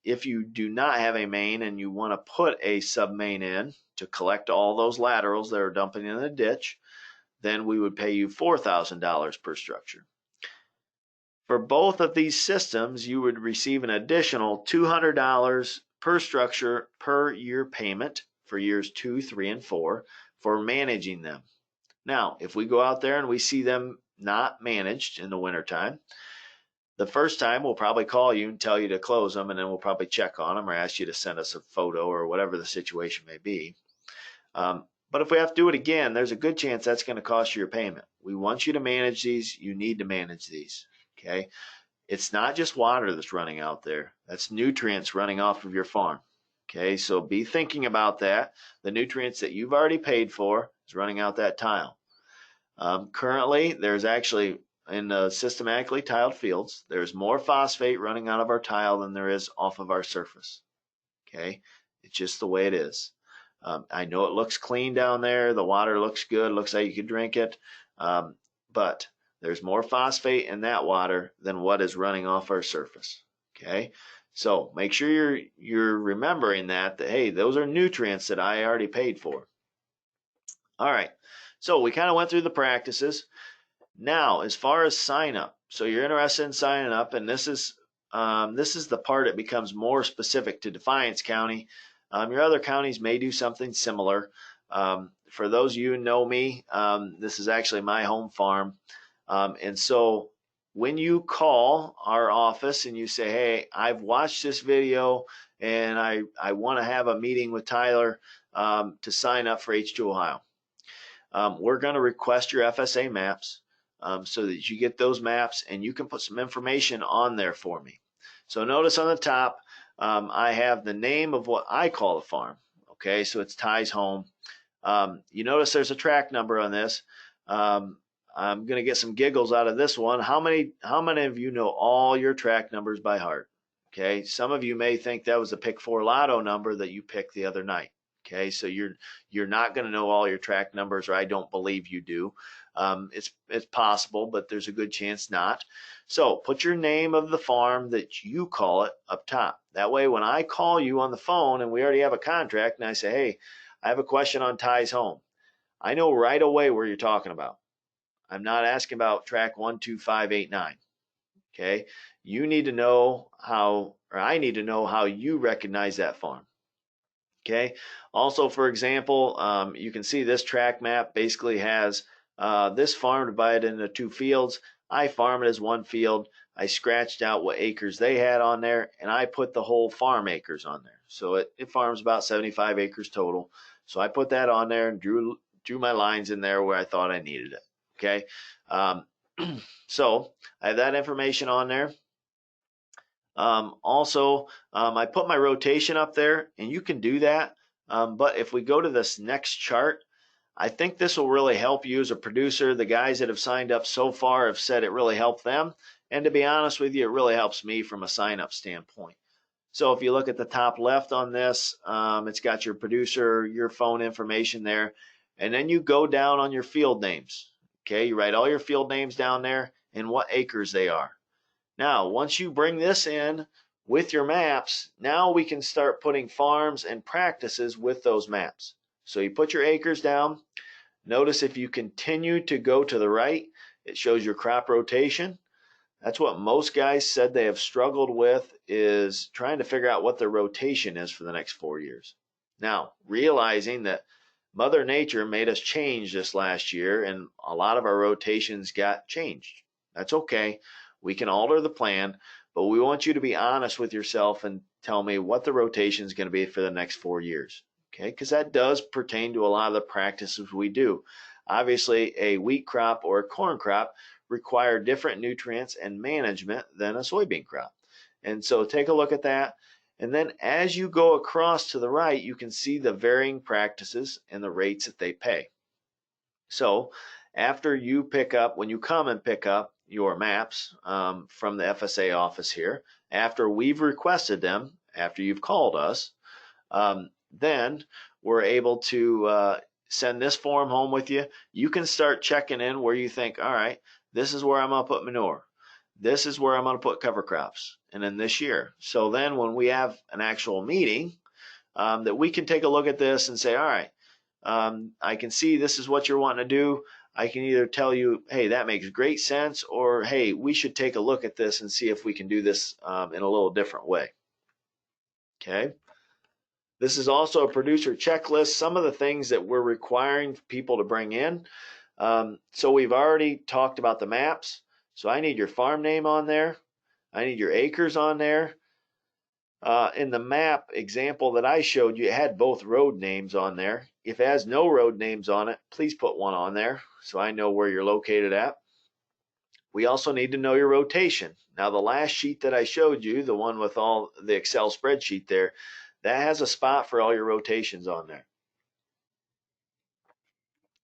if you do not have a main and you want to put a sub-main in to collect all those laterals that are dumping in the ditch, then we would pay you $4,000 per structure. For both of these systems, you would receive an additional $200 per structure per year payment for years 2, 3, and 4 for managing them. Now, if we go out there and we see them not managed in the wintertime, the first time we'll probably call you and tell you to close them, and then we'll probably check on them or ask you to send us a photo or whatever the situation may be. But if we have to do it again, there's a good chance that's going to cost you your payment. We want you to manage these. You need to manage these. Okay, it's not just water that's running out there. That's nutrients running off of your farm. Okay, so be thinking about that. The nutrients that you've already paid for is running out that tile. Currently, there's actually, in the systematically tiled fields, there's more phosphate running out of our tile than there is off of our surface. Okay, it's just the way it is. I know it looks clean down there. The water looks good. Looks like you could drink it. But there's more phosphate in that water than what is running off our surface. Okay, so make sure you're remembering that hey, those are nutrients that I already paid for. All right, so we kind of went through the practices. Now, as far as sign up, so you're interested in signing up, and this is the part that becomes more specific to Defiance County. Your other counties may do something similar. For those of you who know me, this is actually my home farm. And so when you call our office and you say, hey, I've watched this video and I want to have a meeting with Tyler to sign up for H2Ohio. We're going to request your FSA maps so that you get those maps and you can put some information on there for me. So notice on the top, I have the name of what I call the farm. Okay, so it's Ty's home. You notice there's a track number on this. I'm going to get some giggles out of this one. How many of you know all your track numbers by heart? Okay, some of you may think that was the Pick 4 Lotto number that you picked the other night. Okay, so you're not going to know all your track numbers, or I don't believe you do. It's possible, but there's a good chance not. So put your name of the farm that you call it up top. That way, when I call you on the phone and we already have a contract, and I say, hey, I have a question on Ty's home, I know right away where you're talking about. I'm not asking about track 1, 2, 5, 8, 9. Okay, you need to know how, or I need to know how you recognize that farm. Okay, also, for example, you can see this track map basically has this farm divided into 2 fields. I farm it as 1 field. I scratched out what acres they had on there, and I put the whole farm acres on there. So it farms about 75 acres total. So I put that on there and drew my lines in there where I thought I needed it. Okay, so I have that information on there. Also, I put my rotation up there, and you can do that. But if we go to this next chart, I think this will really help you as a producer. The guys that have signed up so far have said it really helped them. And to be honest with you, it really helps me from a sign-up standpoint. So if you look at the top left on this, it's got your producer, your phone information there. And then you go down on your field names. Okay, you write all your field names down there and what acres they are. Now, once you bring this in with your maps, now we can start putting farms and practices with those maps. So you put your acres down. Notice if you continue to go to the right, it shows your crop rotation. That's what most guys said they have struggled with, is trying to figure out what their rotation is for the next 4 years. Now, realizing that Mother Nature made us change this last year and a lot of our rotations got changed. That's okay. We can alter the plan, but we want you to be honest with yourself and tell me what the rotation is going to be for the next 4 years. Okay, because that does pertain to a lot of the practices we do. Obviously, a wheat crop or a corn crop require different nutrients and management than a soybean crop. And so take a look at that. And then as you go across to the right, you can see the varying practices and the rates that they pay. So after you pick up, when you come and pick up your maps from the FSA office here, after we've requested them, after you've called us, then we're able to send this form home with you. You can start checking in where you think, all right, this is where I'm going to put manure. This is where I'm going to put cover crops, and then this year. So then when we have an actual meeting, that we can take a look at this and say, all right, I can see this is what you're wanting to do. I can either tell you, hey, that makes great sense, or hey, we should take a look at this and see if we can do this in a little different way. Okay. This is also a producer checklist, some of the things that we're requiring people to bring in. So we've already talked about the maps. So I need your farm name on there. I need your acres on there. In the map example that I showed you, it had both road names on there. If it has no road names on it, please put one on there so I know where you're located at. We also need to know your rotation. Now, the last sheet that I showed you, the one with all the Excel spreadsheet there, that has a spot for all your rotations on there.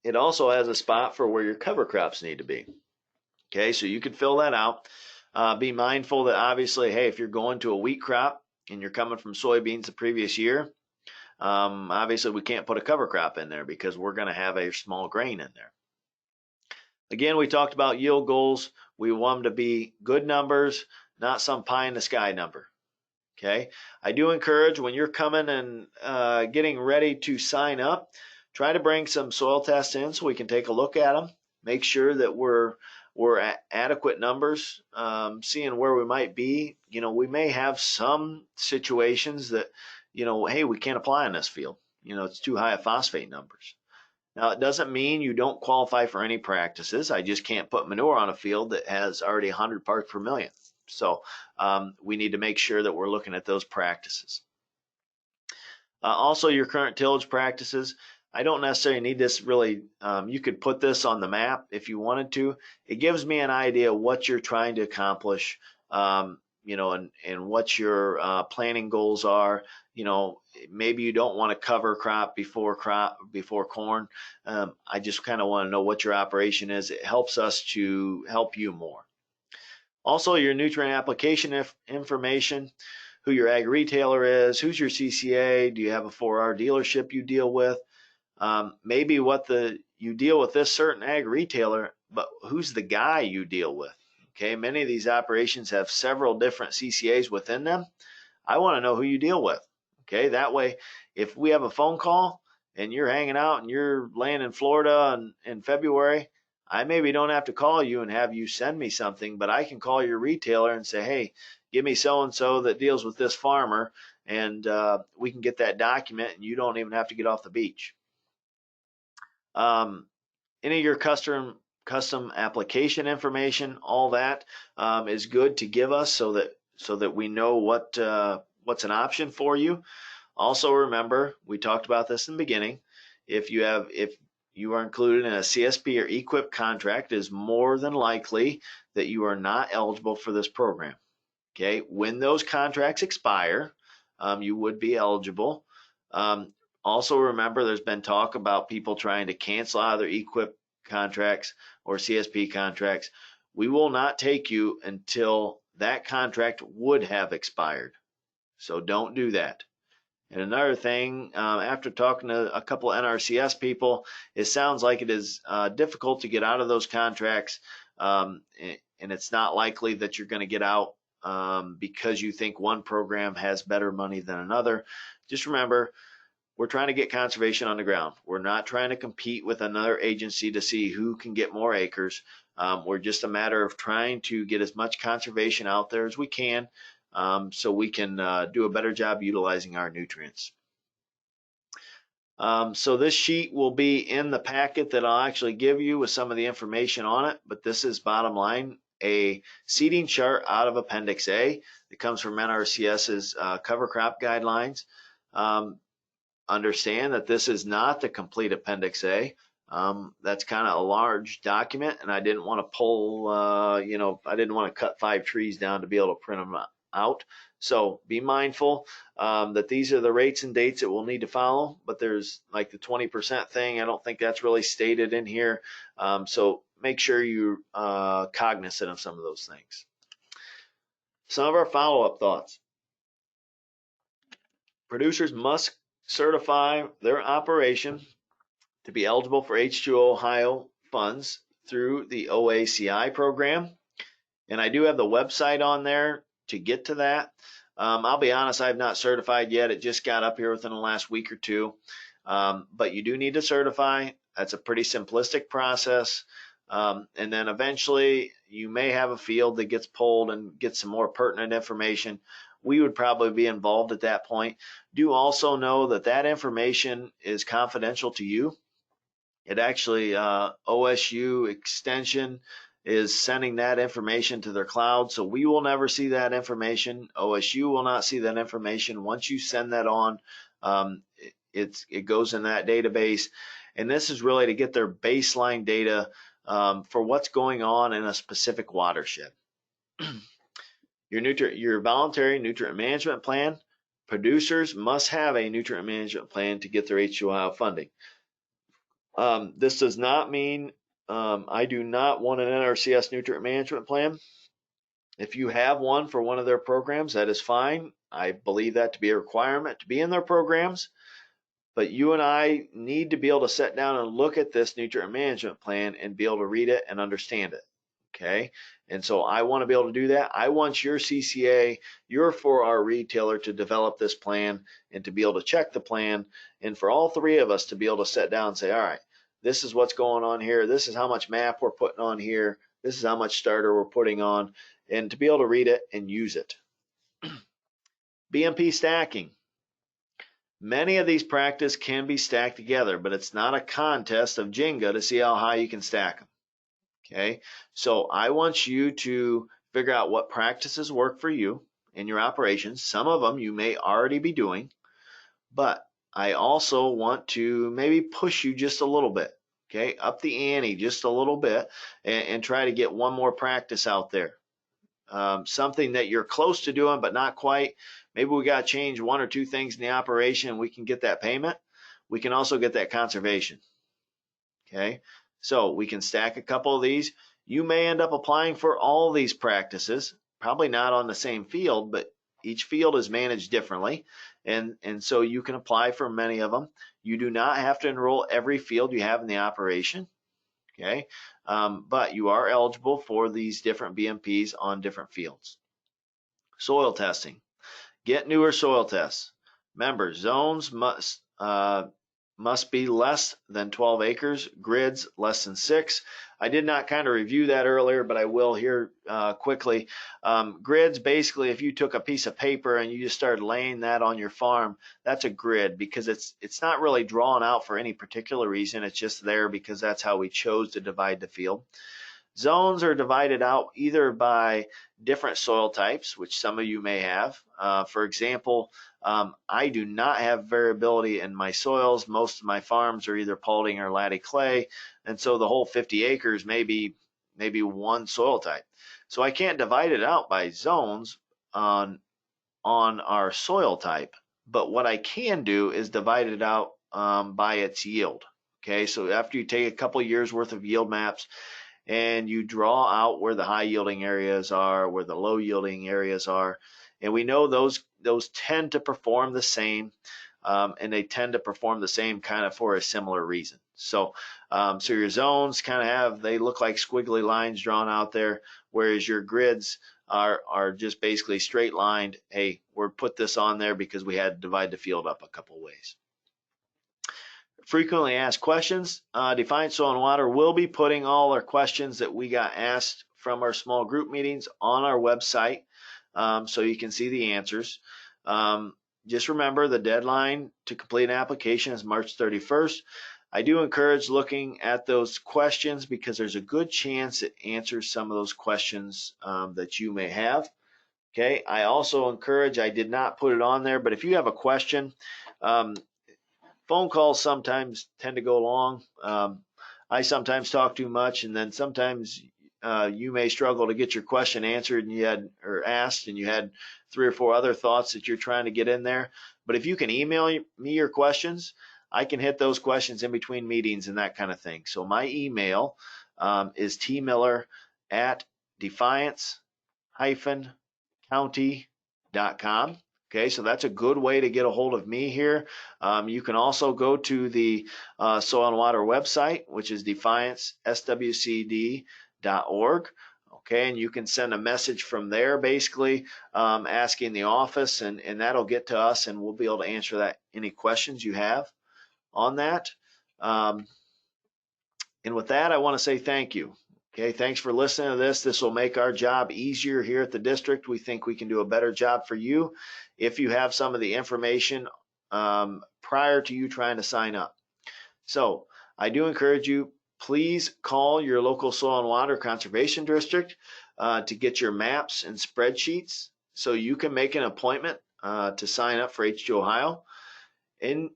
It also has a spot for where your cover crops need to be. Okay, so you can fill that out. Be mindful that obviously, hey, if you're going to a wheat crop and you're coming from soybeans the previous year, obviously we can't put a cover crop in there because we're going to have a small grain in there. Again, we talked about yield goals. We want them to be good numbers, not some pie in the sky number. Okay, I do encourage when you're coming and getting ready to sign up, try to bring some soil tests in so we can take a look at them, make sure that we're at adequate numbers, seeing where we might be. You know, we may have some situations that, you know, hey, we can't apply in this field. You know, it's too high of phosphate numbers. Now, it doesn't mean you don't qualify for any practices. I just can't put manure on a field that has already 100 parts per million. So we need to make sure that we're looking at those practices. Also, your current tillage practices. I don't necessarily need this really. You could put this on the map if you wanted to. It gives me an idea what you're trying to accomplish, you know, and what your planning goals are. You know, maybe you don't want to cover crop before corn. I just kind of want to know what your operation is. It helps us to help you more. Also, your nutrient application information, who your ag retailer is, who's your CCA, do you have a 4R dealership you deal with? Maybe you deal with this certain ag retailer, but who's the guy you deal with? Okay, many of these operations have several different CCAs within them. I want to know who you deal with. Okay, that way, if we have a phone call and you're hanging out and you're laying in Florida in February, I maybe don't have to call you and have you send me something, but I can call your retailer and say, hey, give me so-and-so that deals with this farmer, and we can get that document and you don't even have to get off the beach. Any of your custom application information, all that is good to give us so that we know what's an option for you. Also remember, we talked about this in the beginning, if you are included in a CSP or EQIP contract, it is more than likely that you are not eligible for this program. Okay, when those contracts expire, you would be eligible. Also remember, there's been talk about people trying to cancel out of their EQIP contracts or CSP contracts. We will not take you until that contract would have expired. So don't do that. And another thing, after talking to a couple of NRCS people, it sounds like it is difficult to get out of those contracts, and it's not likely that you're going to get out because you think one program has better money than another. Just remember, we're trying to get conservation on the ground. We're not trying to compete with another agency to see who can get more acres. We're just a matter of trying to get as much conservation out there as we can, so we can do a better job utilizing our nutrients. So this sheet will be in the packet that I'll actually give you with some of the information on it, but this is bottom line, a seeding chart out of Appendix A that comes from NRCS's cover crop guidelines. Understand that this is not the complete Appendix A. That's kind of a large document, and I didn't want to pull, I didn't want to cut 5 trees down to be able to print them out. So be mindful that these are the rates and dates that we'll need to follow, but there's like the 20% thing. I don't think that's really stated in here. So make sure you're cognizant of some of those things. Some of our follow-up thoughts. Producers must certify their operation to be eligible for H2Ohio funds through the OACI program. And I do have the website on there to get to that. I'll be honest, I've not certified yet. It just got up here within the last week or two. But you do need to certify. That's a pretty simplistic process. And then eventually you may have a field that gets pulled and gets some more pertinent information. We would probably be involved at that point. Do also know that that information is confidential to you. It actually, OSU Extension is sending that information to their cloud, so we will never see that information. OSU will not see that information. Once you send that on, it goes in that database, and this is really to get their baseline data for what's going on in a specific watershed. Your voluntary nutrient management plan. Producers must have a nutrient management plan to get their H2Ohio funding. This does not mean I do not want an NRCS nutrient management plan. If you have one for one of their programs, that is fine. I believe that to be a requirement to be in their programs. But you and I need to be able to sit down and look at this nutrient management plan and be able to read it and understand it. Okay, and so I want to be able to do that. I want your CCA, your 4R retailer to develop this plan and to be able to check the plan, and for all 3 of us to be able to sit down and say, all right, this is what's going on here. This is how much MAP we're putting on here. This is how much starter we're putting on, and to be able to read it and use it. BMP stacking. Many of these practices can be stacked together, but it's not a contest of Jenga to see how high you can stack them. Okay, so I want you to figure out what practices work for you in your operations. Some of them you may already be doing, but I also want to maybe push you just a little bit, okay, up the ante just a little bit, and try to get one more practice out there. Something that you're close to doing but not quite. Maybe we got to change 1 or 2 things in the operation and we can get that payment. We can also get that conservation. Okay, so we can stack a couple of these. You may end up applying for all these practices, probably not on the same field, but each field is managed differently, and so you can apply for many of them. You do not have to enroll every field you have in the operation, okay, but you are eligible for these different BMPs on different fields. Soil testing. Get newer soil tests. Remember, zones must be less than 12 acres, grids less than 6. I did not kind of review that earlier, but I will here quickly. Grids, basically, if you took a piece of paper and you just started laying that on your farm, that's a grid, because it's not really drawn out for any particular reason. It's just there because that's how we chose to divide the field. Zones are divided out either by different soil types, which some of you may have. For example, I do not have variability in my soils. Most of my farms are either Paulding or Laddie clay, and so the whole 50 acres may be maybe one soil type. So I can't divide it out by zones on our soil type, but what I can do is divide it out by its yield. Okay, so after you take a couple years worth of yield maps and you draw out where the high yielding areas are, where the low yielding areas are, and we know those tend to perform the same, and they tend to perform the same kind of for a similar reason. So so your zones kind of they look like squiggly lines drawn out there, whereas your grids are just basically straight lined. Hey, we're put this on there because we had to divide the field up a couple ways. frequently asked questions. Defiance Soil and Water will be putting all our questions that we got asked from our small group meetings on our website, so you can see the answers. Just remember the deadline to complete an application is March 31st. I do encourage looking at those questions because there's a good chance it answers some of those questions that you may have. Okay, I also encourage, I did not put it on there, but if you have a question, phone calls sometimes tend to go long. I sometimes talk too much, and then sometimes you may struggle to get your question answered and asked, and you had 3 or 4 other thoughts that you're trying to get in there. But if you can email me your questions, I can hit those questions in between meetings and that kind of thing. So my email is tmiller@defiance-county.com. Okay, so that's a good way to get a hold of me here. You can also go to the Soil and Water website, which is defianceswcd.org. Okay, and you can send a message from there, basically asking the office, and that'll get to us, and we'll be able to answer any questions you have on that. And with that, I want to say thank you. Okay, thanks for listening to this. This will make our job easier here at the district. We think we can do a better job for you if you have some of the information prior to you trying to sign up. So I do encourage you, please call your local soil and water conservation district to get your maps and spreadsheets so you can make an appointment to sign up for H2Ohio. In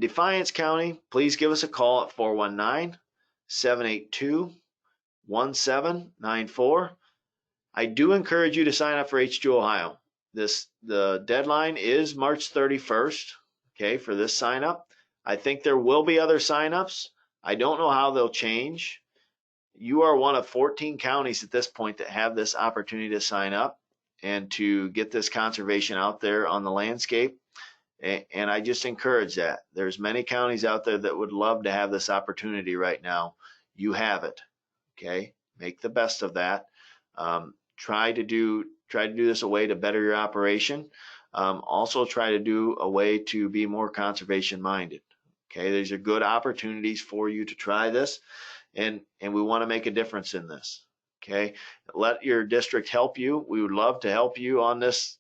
Defiance County, please give us a call at 419-782-1794. I do encourage you to sign up for H2Ohio. The deadline is March 31st, okay, for this sign up. I think there will be other signups. I don't know how they'll change. You are one of 14 counties at this point that have this opportunity to sign up and to get this conservation out there on the landscape. And I just encourage that. There's many counties out there that would love to have this opportunity right now. You have it. Okay, make the best of that. Try to do this a way to better your operation. Also try to do a way to be more conservation minded. Okay, these are good opportunities for you to try this, and we want to make a difference in this. Okay, let your district help you. We would love to help you on this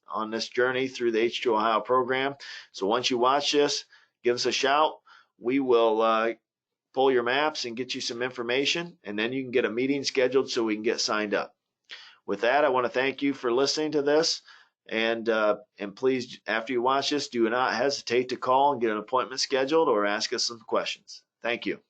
journey through the H2Ohio program. So once you watch this, give us a shout. We will pull your maps and get you some information, and then you can get a meeting scheduled so we can get signed up. With that, I want to thank you for listening to this, and please, after you watch this, do not hesitate to call and get an appointment scheduled or ask us some questions. Thank you.